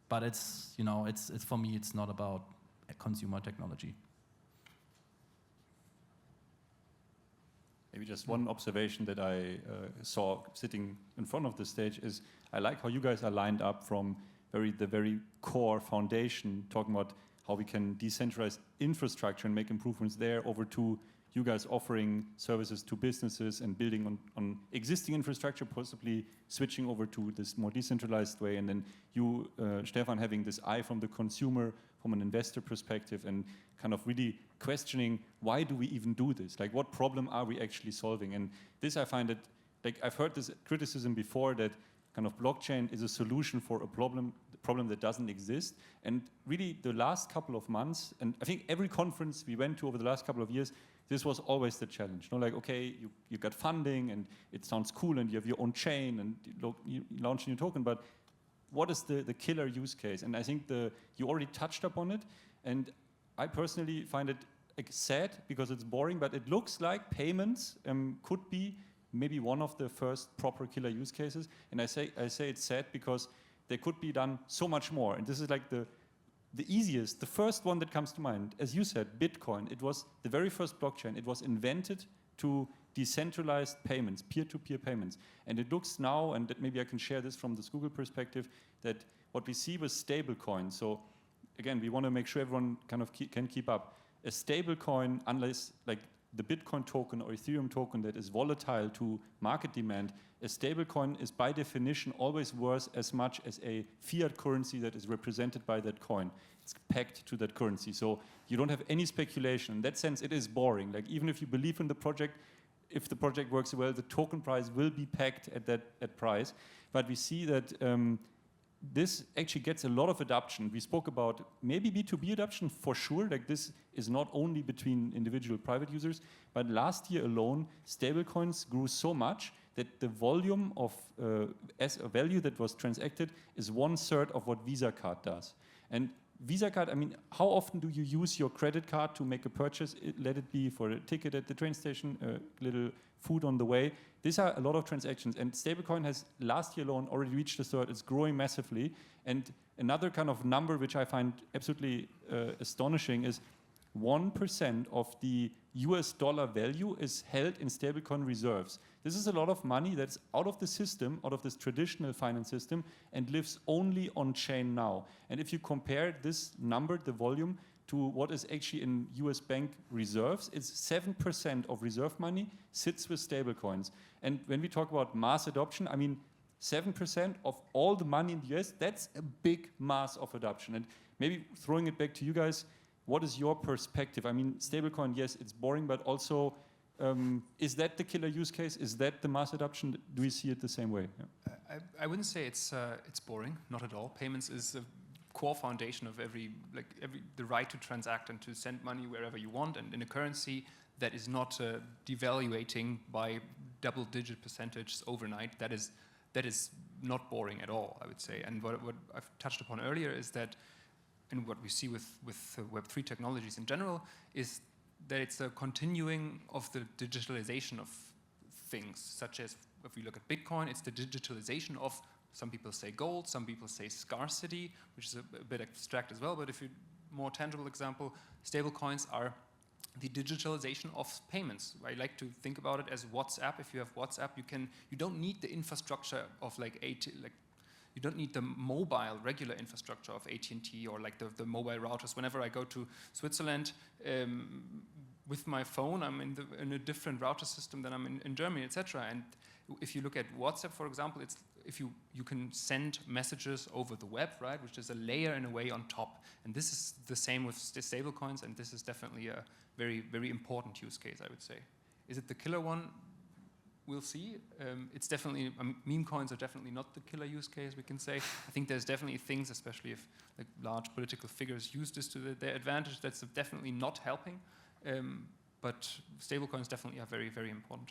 But it's for me, it's not about consumer technology. Maybe just one observation that I saw sitting in front of the stage is I like how you guys are lined up from the very core foundation, talking about how we can decentralize infrastructure and make improvements there, over to you guys offering services to businesses and building on existing infrastructure, possibly switching over to this more decentralized way. And then you, Stefan, having this eye from the consumer, from an investor perspective, and kind of really questioning, why do we even do this? Like, what problem are we actually solving? And this, I find it, like, I've heard this criticism before that kind of blockchain is a solution for a problem that doesn't exist. And really, the last couple of months, and I think every conference we went to over the last couple of years, this was always the challenge. Like, okay, you got funding and it sounds cool and you have your own chain and you launch a new token, but what is the killer use case? And I think you already touched upon it, and I personally find it sad because it's boring, but it looks like payments could be maybe one of the first proper killer use cases. And I say it's sad because they could be done so much more. And this is like the easiest, the first one that comes to mind. As you said, Bitcoin, it was the very first blockchain. It was invented to decentralized payments, peer-to-peer payments. And it looks now, and that maybe I can share this from this Google perspective, that what we see with stablecoin, so again, we want to make sure everyone kind of can keep up. A stablecoin, unless like the Bitcoin token or Ethereum token that is volatile to market demand, a stablecoin is by definition always worth as much as a fiat currency that is represented by that coin. It's pegged to that currency. So you don't have any speculation. In that sense, it is boring. Like, even if you believe in the project, if the project works well, the token price will be pegged at that price. But we see that this actually gets a lot of adoption. We spoke about maybe B2B adoption for sure. Like, this is not only between individual private users, but last year alone, stablecoins grew so much that the volume of as a value that was transacted is 1/3 of what Visa card does. And Visa card, I mean, how often do you use your credit card to make a purchase? Let it be for a ticket at the train station, a little food on the way. These are a lot of transactions, and stablecoin has last year alone already reached a third. It's growing massively. And another kind of number which I find absolutely astonishing is 1% of the US dollar value is held in stablecoin reserves. This is a lot of money that's out of the system, out of this traditional finance system, and lives only on chain now. And if you compare this number, the volume, to what is actually in US bank reserves, it's 7% of reserve money sits with stablecoins. And when we talk about mass adoption, I mean, 7% of all the money in the US, that's a big mass of adoption. And maybe throwing it back to you guys, what is your perspective? I mean, stablecoin, yes, it's boring, but also, is that the killer use case? Is that the mass adoption? Do we see it the same way? Yeah. I wouldn't say it's boring, not at all. Payments is a core foundation of the right to transact and to send money wherever you want, and in a currency that is not devaluating by double-digit percentages overnight. That is not boring at all, I would say. And what I've touched upon earlier is that, and what we see with Web3 technologies in general, is that it's a continuing of the digitalization of things, such as if we look at Bitcoin, it's the digitalization of, some people say gold, some people say scarcity, which is a bit abstract as well, but if you more tangible example, stable coins are the digitalization of payments. I like to think about it as WhatsApp. If you have WhatsApp, you don't need the infrastructure of you don't need the mobile regular infrastructure of AT&T or like the mobile routers. Whenever I go to Switzerland with my phone, I'm in a different router system than I'm in Germany, etc. And if you look at WhatsApp, for example, it's if you can send messages over the web, right, which is a layer in a way on top. And this is the same with stablecoins, and this is definitely a very, very important use case, I would say. Is it the killer one? We'll see. It's definitely, meme coins are definitely not the killer use case, we can say. I think there's definitely things, especially if like large political figures use this to their advantage, that's definitely not helping. But stablecoins definitely are very, very important.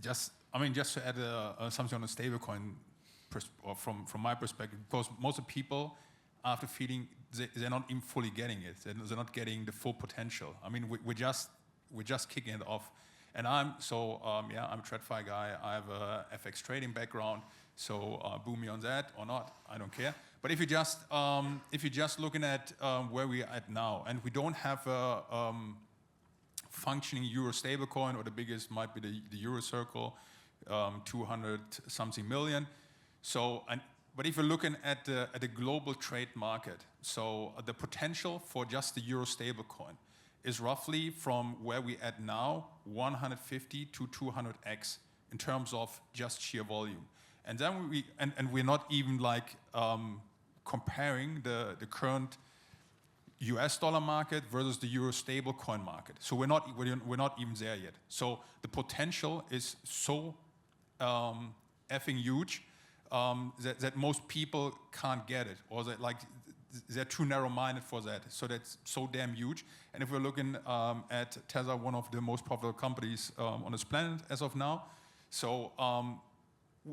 Just to add something on the stablecoin, or from my perspective, because most of the people, after feeling, they're not even fully getting it. They're not getting the full potential. I mean, we're just kicking it off. And I'm a TradFi guy. I have a FX trading background, so boom me on that or not, I don't care. But if you're just looking at where we are at now, and we don't have a functioning euro stablecoin, or the biggest might be the euro circle, 200 something million. So, but if you're looking at the global trade market, so the potential for just the euro stablecoin is roughly from where we at now, 150 to 200x in terms of just sheer volume. And then we're not even like comparing the current US dollar market versus the euro stablecoin market. So we're not even there yet. So the potential is so effing huge that most people can't get it, or that like they're too narrow-minded for that. So that's so damn huge. And if we're looking at Tether, one of the most popular companies on this planet as of now, so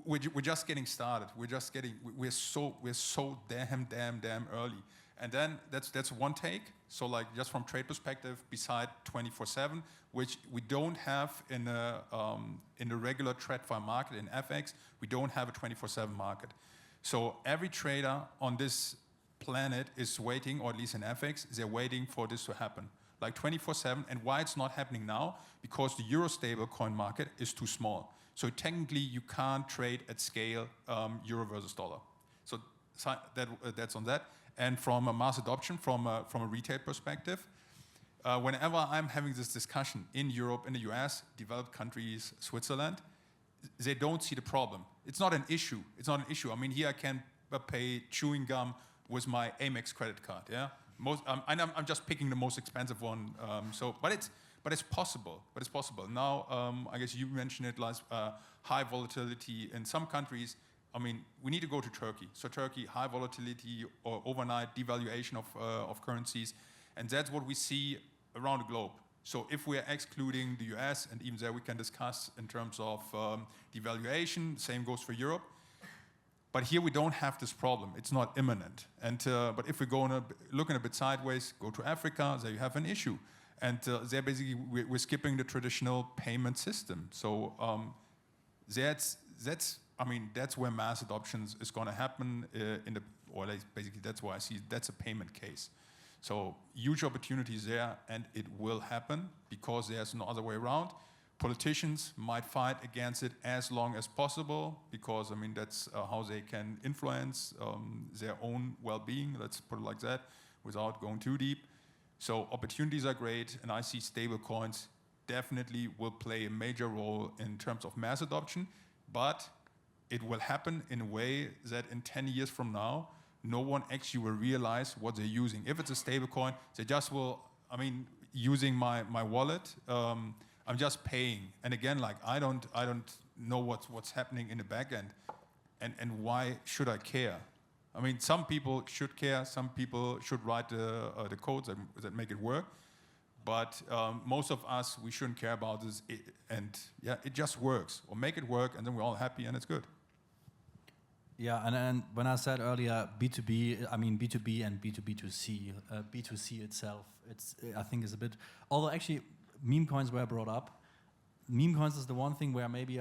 we're just getting started. We're so damn early. And then that's one take. So like just from trade perspective, beside 24/7, which we don't have in the regular TradFi market in FX, we don't have a 24/7 market. So every trader on this planet is waiting, or at least in FX, they're waiting for this to happen, like 24/7. And why it's not happening now? Because the euro stablecoin market is too small. So technically, you can't trade at scale euro versus dollar. So that's on that. And from a mass adoption, from a retail perspective, whenever I'm having this discussion in Europe, in the US, developed countries, Switzerland, they don't see the problem. It's not an issue. I mean, here I can pay chewing gum with my Amex credit card. Yeah, I'm just picking the most expensive one. But it's possible. Now, I guess you mentioned it, last high volatility in some countries. I mean, we need to go to Turkey. So Turkey, high volatility or overnight devaluation of currencies, and that's what we see around the globe. So if we're excluding the US, and even there we can discuss in terms of devaluation, same goes for Europe. But here we don't have this problem. It's not imminent. And but if we go looking a bit sideways, go to Africa, there you have an issue. And there basically we're skipping the traditional payment system. So that's where mass adoption is going to happen basically that's why I see that's a payment case. So huge opportunities there, and it will happen because there's no other way around. Politicians might fight against it as long as possible because that's how they can influence their own well-being. Let's put it like that, without going too deep. So opportunities are great, and I see stablecoins definitely will play a major role in terms of mass adoption, but it will happen in a way that in 10 years from now, no one actually will realize what they're using. If it's a stablecoin, they just will, using my wallet, I'm just paying. And again, I don't know what's happening in the back end, and why should I care? Some people should care. Some people should write the codes that make it work. But most of us, we shouldn't care about this. It just works. Or make it work, and then we're all happy, and it's good. Yeah, and when I said earlier B2B, I mean B2B and B2B2C. B2C itself, I think is a bit. Although actually, meme coins were brought up. Meme coins is the one thing where maybe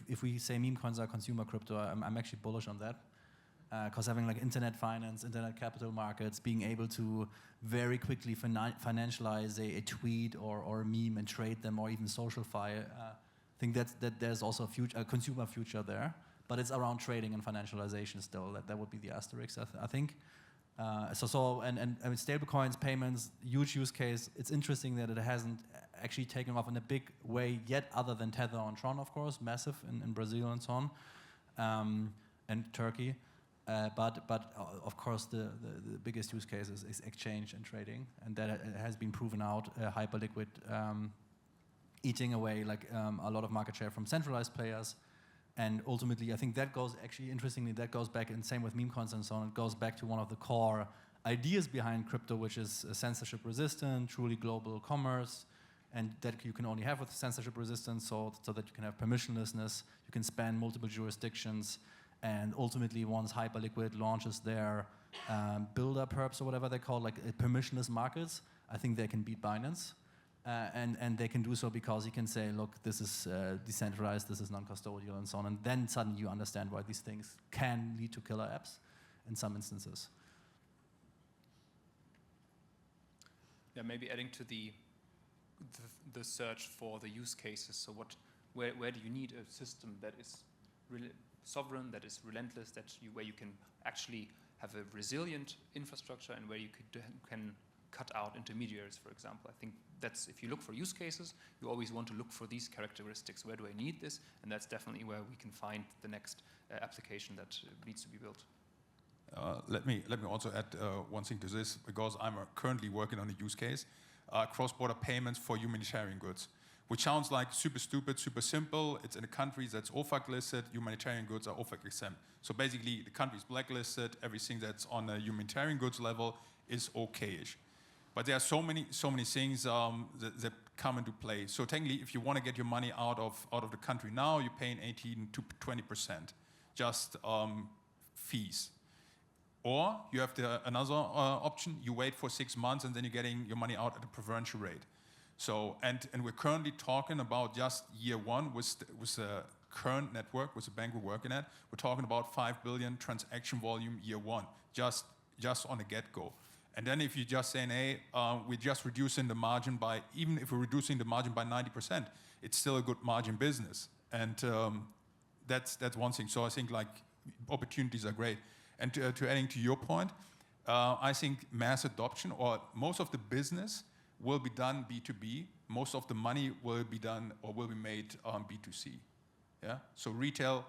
if we say meme coins are consumer crypto, I'm actually bullish on that. Because having internet finance, internet capital markets, being able to very quickly financialize a tweet or a meme and trade them, or even socialify, I think that there's also a consumer future there. But it's around trading and financialization still. That would be the asterisk, I think. Stablecoins, payments, huge use case. It's interesting that it hasn't actually taken off in a big way yet, other than Tether and Tron, of course, massive in Brazil and so on, and Turkey. But of course, the biggest use case is exchange and trading, and that has been proven out. Hyperliquid, eating away a lot of market share from centralized players. And ultimately, I think that goes, actually, interestingly, that goes back, and same with meme coins and so on, it goes back to one of the core ideas behind crypto, which is censorship resistant, truly global commerce, and that you can only have with censorship resistance, so that you can have permissionlessness, you can span multiple jurisdictions, and ultimately, once Hyperliquid launches their builder perps or whatever they call, permissionless markets, I think they can beat Binance. And they can do so because you can say, look, this is decentralized, this is non-custodial, and so on. And then suddenly you understand why these things can lead to killer apps in some instances. Yeah, maybe adding to the search for the use cases. So where do you need a system that is really sovereign, that is relentless, where you can actually have a resilient infrastructure, and where you can cut out intermediaries, for example. I think that's, if you look for use cases, you always want to look for these characteristics. Where do I need this? And that's definitely where we can find the next application that needs to be built. Let me also add one thing to this, because I'm currently working on a use case, cross-border payments for humanitarian goods, which sounds like super stupid, super simple. It's in a country that's OFAC listed. Humanitarian goods are OFAC exempt. So basically, the country is blacklisted. Everything that's on a humanitarian goods level is okay-ish. But there are so many things that come into play. So technically, if you want to get your money out of the country now, you're paying 18 to 20%, just fees. Or you have another option. You wait for 6 months, and then you're getting your money out at a preferential rate. So and we're currently talking about just year one with the current network, with the bank we're working at. We're talking about 5 billion transaction volume year one, just on the get-go. And then if you're just saying, hey, we're just reducing the margin by, even if we're reducing the margin by 90%, it's still a good margin business. And that's one thing. So I think opportunities are great. And to adding to your point, I think mass adoption, or most of the business, will be done B2B. Most of the money will be done or will be made on B2C. Yeah. So retail,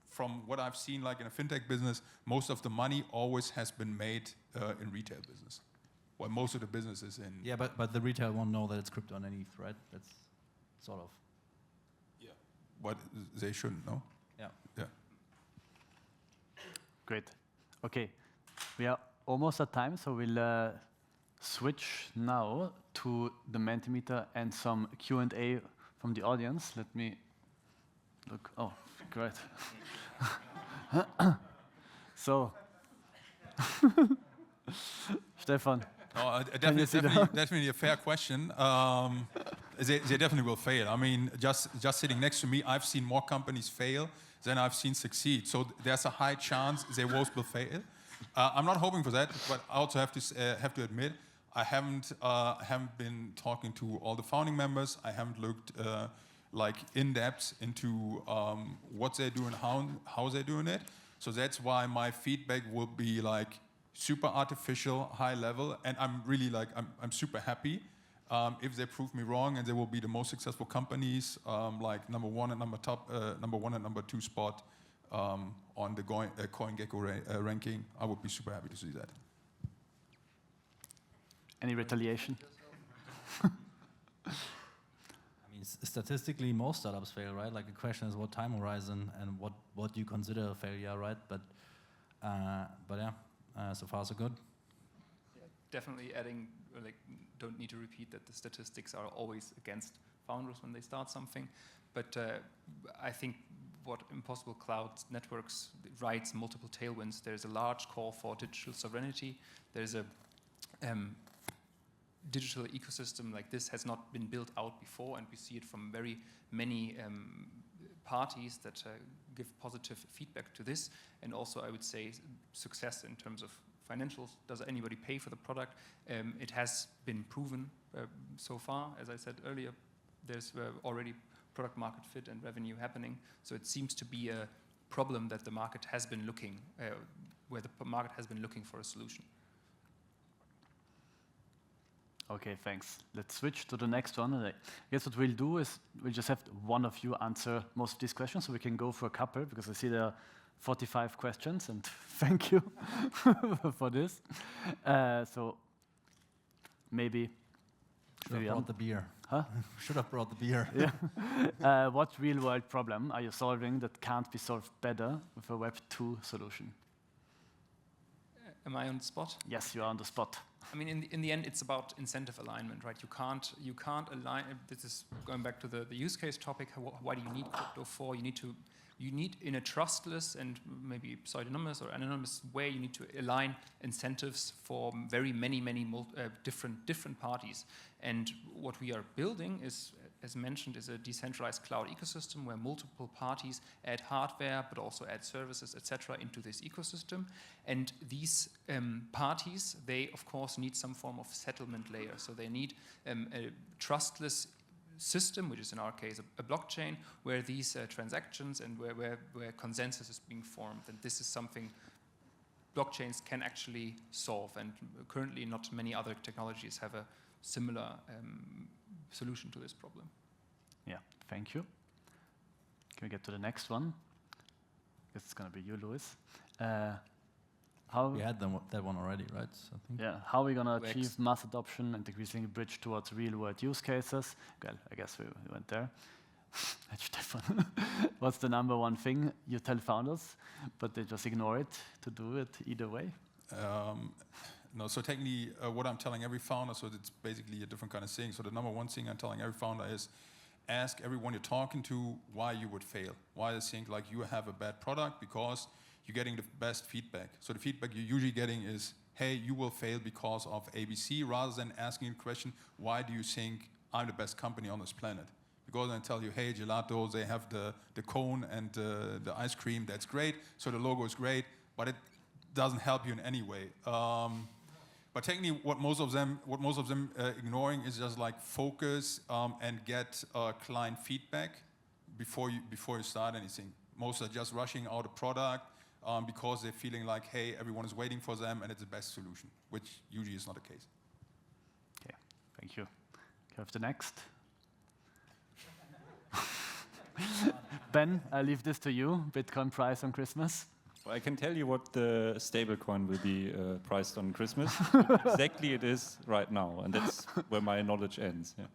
from what I've seen, in a fintech business, most of the money always has been made in retail business. Well, most of the business is in. Yeah, but the retail won't know that it's crypto underneath, right? That's sort of. Yeah. But they shouldn't know. Yeah. Yeah. Great. Okay, we are almost at time, so we'll switch now to the Mentimeter and some Q&A from the audience. Let me look. Oh, great. So, Stefan. Definitely a fair question. They definitely will fail. I mean, just sitting next to me, I've seen more companies fail than I've seen succeed. So there's a high chance they both will fail. I'm not hoping for that, but I also have to admit I haven't been talking to all the founding members. I haven't looked like in depth into what they're doing, how they're doing it. So that's why my feedback will be like super artificial, high level, and I'm really like I'm super happy if they prove me wrong, and they will be the most successful companies, like number one and number two spot on the CoinGecko ranking. I would be super happy to see that. Any retaliation? I mean, statistically, most startups fail, right? Like the question is what time horizon and what do you consider a failure, right? But yeah, so far so good. Yeah, definitely adding, like, don't need to repeat that the statistics are always against founders when they start something. But I think what Impossible Cloud Networks rides multiple tailwinds. There's a large call for digital sovereignty. There's a digital ecosystem like this has not been built out before, and we see it from very many parties that give positive feedback to this. And also, I would say, success in terms of financials. Does anybody pay for the product? It has been proven so far. As I said earlier, there's already product market fit and revenue happening. So it seems to be a problem that the market has been looking, where the market has been looking for a solution. Okay, thanks. Let's switch to the next one. I guess what we'll do is we'll just have one of you answer most of these questions, so we can go for a couple, because I see there are 45 questions, and thank you for this. So maybe... Should have brought the beer. Huh? Should have brought the beer. Yeah. What real-world problem are you solving that can't be solved better with a Web2 solution? Am I on the spot? Yes, you are on the spot. I mean, in the end, it's about incentive alignment, right? You can't align. This is going back to the use case topic. Why do you need crypto for? You need in a trustless and maybe pseudonymous or anonymous way. You need to align incentives for very many different parties. And what we are building is, as mentioned, is a decentralized cloud ecosystem where multiple parties add hardware, but also add services, etc., into this ecosystem. And these parties, they of course need some form of settlement layer. So they need a trustless system, which is in our case a blockchain, where these transactions and where consensus is being formed. And this is something blockchains can actually solve. And currently, not many other technologies have a similar solution to this problem. Yeah, thank you. Can we get to the next one? I guess it's going to be you, Louis. We had that one already, right? So I think. Yeah, how are we going to achieve mass adoption and increasing a bridge towards real-world use cases? Well, I guess we went there. Stefan, what's the number one thing you tell founders, but they just ignore it to do it either way? No, so technically, what I'm telling every founder, so it's basically a different kind of thing. So the number one thing I'm telling every founder is ask everyone you're talking to why you would fail. Why they think like you have a bad product, because you're getting the best feedback. So the feedback you're usually getting is, hey, you will fail because of ABC, rather than asking the question, why do you think I'm the best company on this planet? Because I tell you, hey, Gelato, they have the cone and the ice cream, that's great. So the logo is great, but it doesn't help you in any way. But technically, what most of them ignoring is just like focus and get client feedback before you start anything. Most are just rushing out a product because they're feeling like, hey, everyone is waiting for them and it's the best solution, which usually is not the case. Okay, thank you. Can we have the next? Ben, I leave this to you. Bitcoin price on Christmas. Well, I can tell you what the stablecoin will be priced on Christmas. Exactly it is right now, and that's where my knowledge ends. Yeah.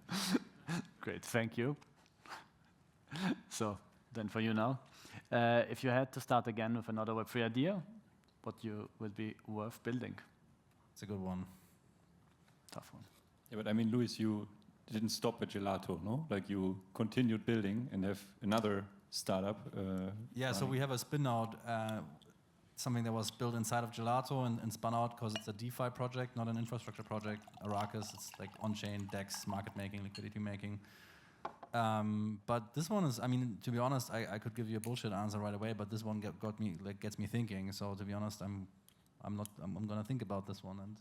Great, thank you. So, then for you now. If you had to start again with another Web3 idea, what would be worth building? It's a good one. Tough one. Yeah, but I mean, Luis, you didn't stop at Gelato, no? Like you continued building and have another startup. Yeah, so we have a spin-out, something that was built inside of Gelato and spun out because it's a DeFi project, not an infrastructure project. Arrakis, it's like on-chain DEX, market making, liquidity making. But this one is, I mean, to be honest, I could give you a bullshit answer right away, but this one gets me thinking. So to be honest, I'm gonna think about this one and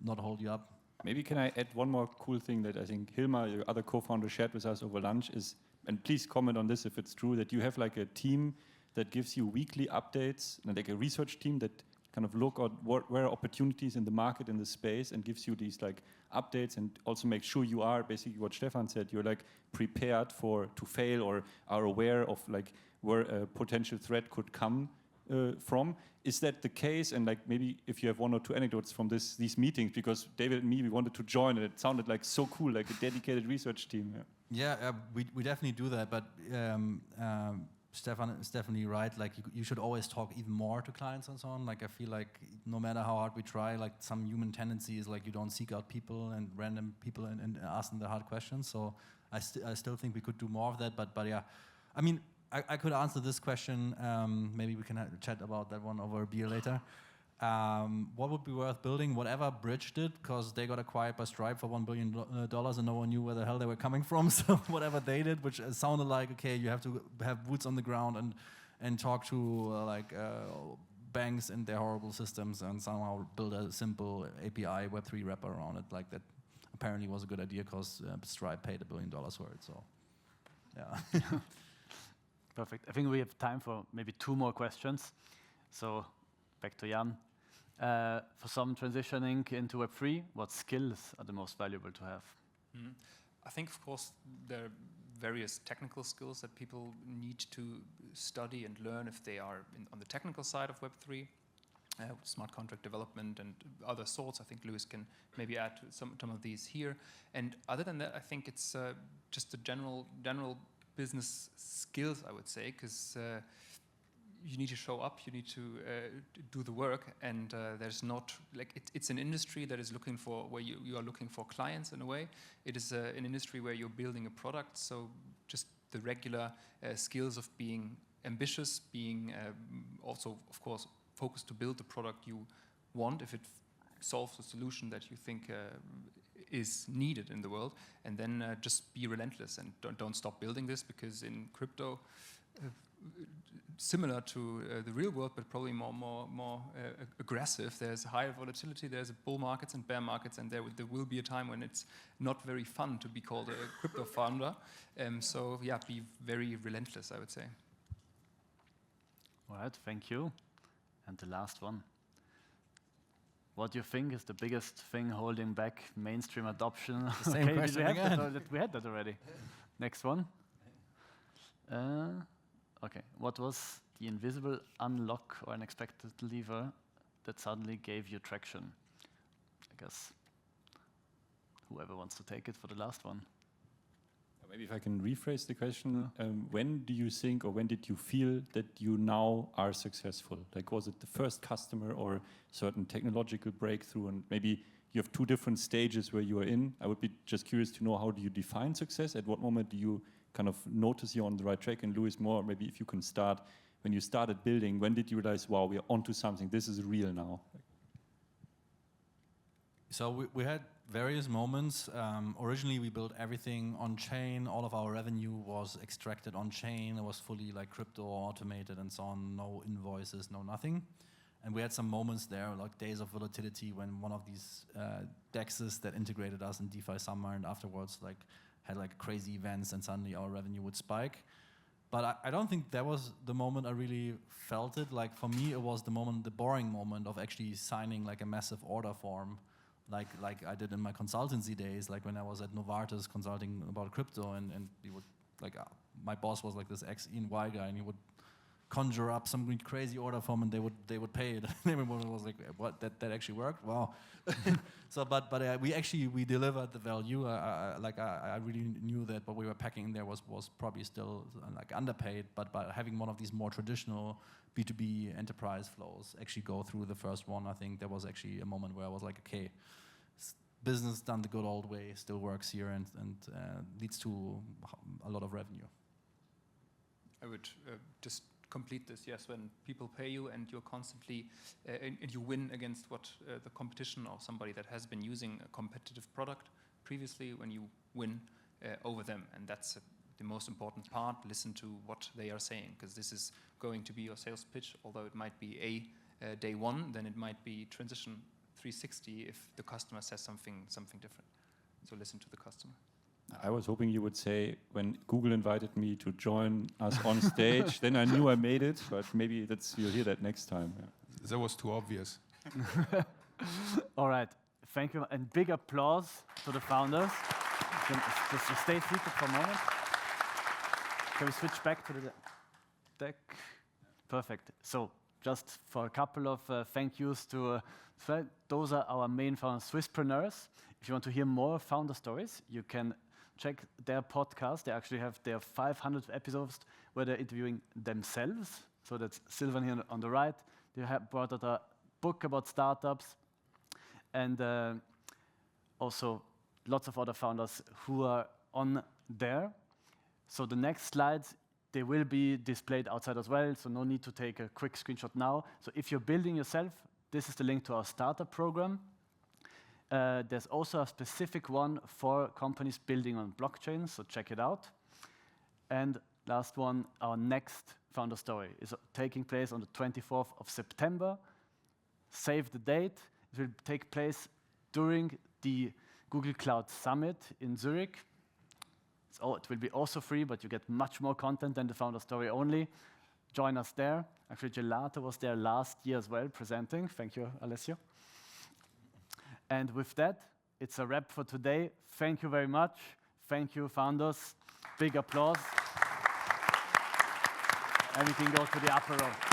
not hold you up. Maybe can I add one more cool thing that I think Hilmar, your other co-founder, shared with us over lunch is, and please comment on this if it's true, that you have like a team that gives you weekly updates, and like a research team that kind of look at where are opportunities in the market, in the space, and gives you these like updates, and also make sure you are basically what Stefan said, you're like prepared to fail or are aware of like where a potential threat could come from. Is that the case? And like maybe if you have one or two anecdotes from these meetings, because David and me, we wanted to join, and it sounded like so cool, like a dedicated research team. Yeah, we definitely do that, but Stefan is definitely right. Like you should always talk even more to clients and so on. Like I feel like no matter how hard we try, like some human tendency is like you don't seek out people and random people and ask them the hard questions. So I still think we could do more of that. But yeah, I mean, I could answer this question. Maybe we can chat about that one over a beer later. What would be worth building? Whatever Bridge did, because they got acquired by Stripe for $1 billion and no one knew where the hell they were coming from. So whatever they did, which sounded like, okay, you have to have boots on the ground and talk to banks and their horrible systems and somehow build a simple API Web3 wrapper around it. Like that apparently was a good idea because Stripe paid $1 billion for it. So yeah. Perfect. I think we have time for maybe 2 more questions. So back to Jan. For some transitioning into Web3, what skills are the most valuable to have? I think, of course, there are various technical skills that people need to study and learn if they are on the technical side of Web3, smart contract development and other sorts. I think Lewis can maybe add to some of these here. And other than that, I think it's just the general business skills, I would say, because you need to show up, you need to do the work, and there's not like it's an industry that is looking for where you are looking for clients in a way. It is an industry where you're building a product, so just the regular skills of being ambitious, being also of course focused to build the product you want if it solves a solution that you think is needed in the world, and then just be relentless and don't stop building this, because in crypto. Similar to the real world, but probably more aggressive. There's higher volatility. There's bull markets and bear markets, and there will be a time when it's not very fun to be called a crypto founder. So yeah, be very relentless, I would say. All right, thank you. And the last one. What do you think is the biggest thing holding back mainstream adoption? The same question again. We had that already. Next one. Okay, what was the invisible unlock or unexpected lever that suddenly gave you traction? I guess whoever wants to take it for the last one. Maybe if I can rephrase the question, when do you think or when did you feel that you now are successful? Like was it the first customer or certain technological breakthrough? And maybe you have 2 different stages where you are in. I would be just curious to know, how do you define success? At what moment do you kind of notice you're on the right track? And Louis, more maybe if you can start, when you started building, when did you realize, wow, we are onto something, this is real now? So we had various moments. Originally we built everything on chain. All of our revenue was extracted on chain. It was fully like crypto automated and so on, no invoices, no nothing. And we had some moments there, like days of volatility, when one of these DEXs that integrated us in DeFi Summer and afterwards like had like crazy events, and suddenly our revenue would spike. But I don't think that was the moment I really felt it. Like for me, it was the boring moment of actually signing like a massive order form, like I did in my consultancy days, like when I was at Novartis consulting about crypto, and we would like my boss was like this ex-E&Y guy, and he would conjure up some crazy order form, and they would pay it. And everyone was like, "What? That actually worked? Wow!" So, but we delivered the value. I really knew that what we were packing in there was probably still like underpaid. But by having one of these more traditional B2B enterprise flows actually go through the first one, I think there was actually a moment where I was like, okay, business done the good old way still works here and leads to a lot of revenue. I would just complete this. Yes, when people pay you and you're constantly, and you win against what the competition or somebody that has been using a competitive product previously, when you win over them, and that's the most important part. Listen to what they are saying, because this is going to be your sales pitch. Although it might be day one, then it might be transition 360 if the customer says something different. So listen to the customer. I was hoping you would say, when Google invited me to join us on stage, then I knew I made it, but maybe you'll hear that next time. Yeah. That was too obvious. All right, thank you, and big applause to the founders. Just stay seated for a moment. Can we switch back to the deck? Perfect. So just for a couple of thank yous to those are our main founders, Swisspreneurs. If you want to hear more founder stories, you can check their podcast. They actually have their 500th episodes where they're interviewing themselves. So that's Sylvan here on the right. They have brought out a book about startups, and also lots of other founders who are on there. So the next slides, they will be displayed outside as well, so no need to take a quick screenshot now. So if you're building yourself, this is the link to our startup program. There's also a specific one for companies building on blockchain, so check it out. And last one, our next founder story is taking place on the 24th of September. Save the date. It will take place during the Google Cloud Summit in Zurich. It will be also free, but you get much more content than the founder story only. Join us there. Actually, Gelato was there last year as well, presenting. Thank you, Alessio. And with that, it's a wrap for today. Thank you very much. Thank you, founders. Big applause. And we can go to the upper row.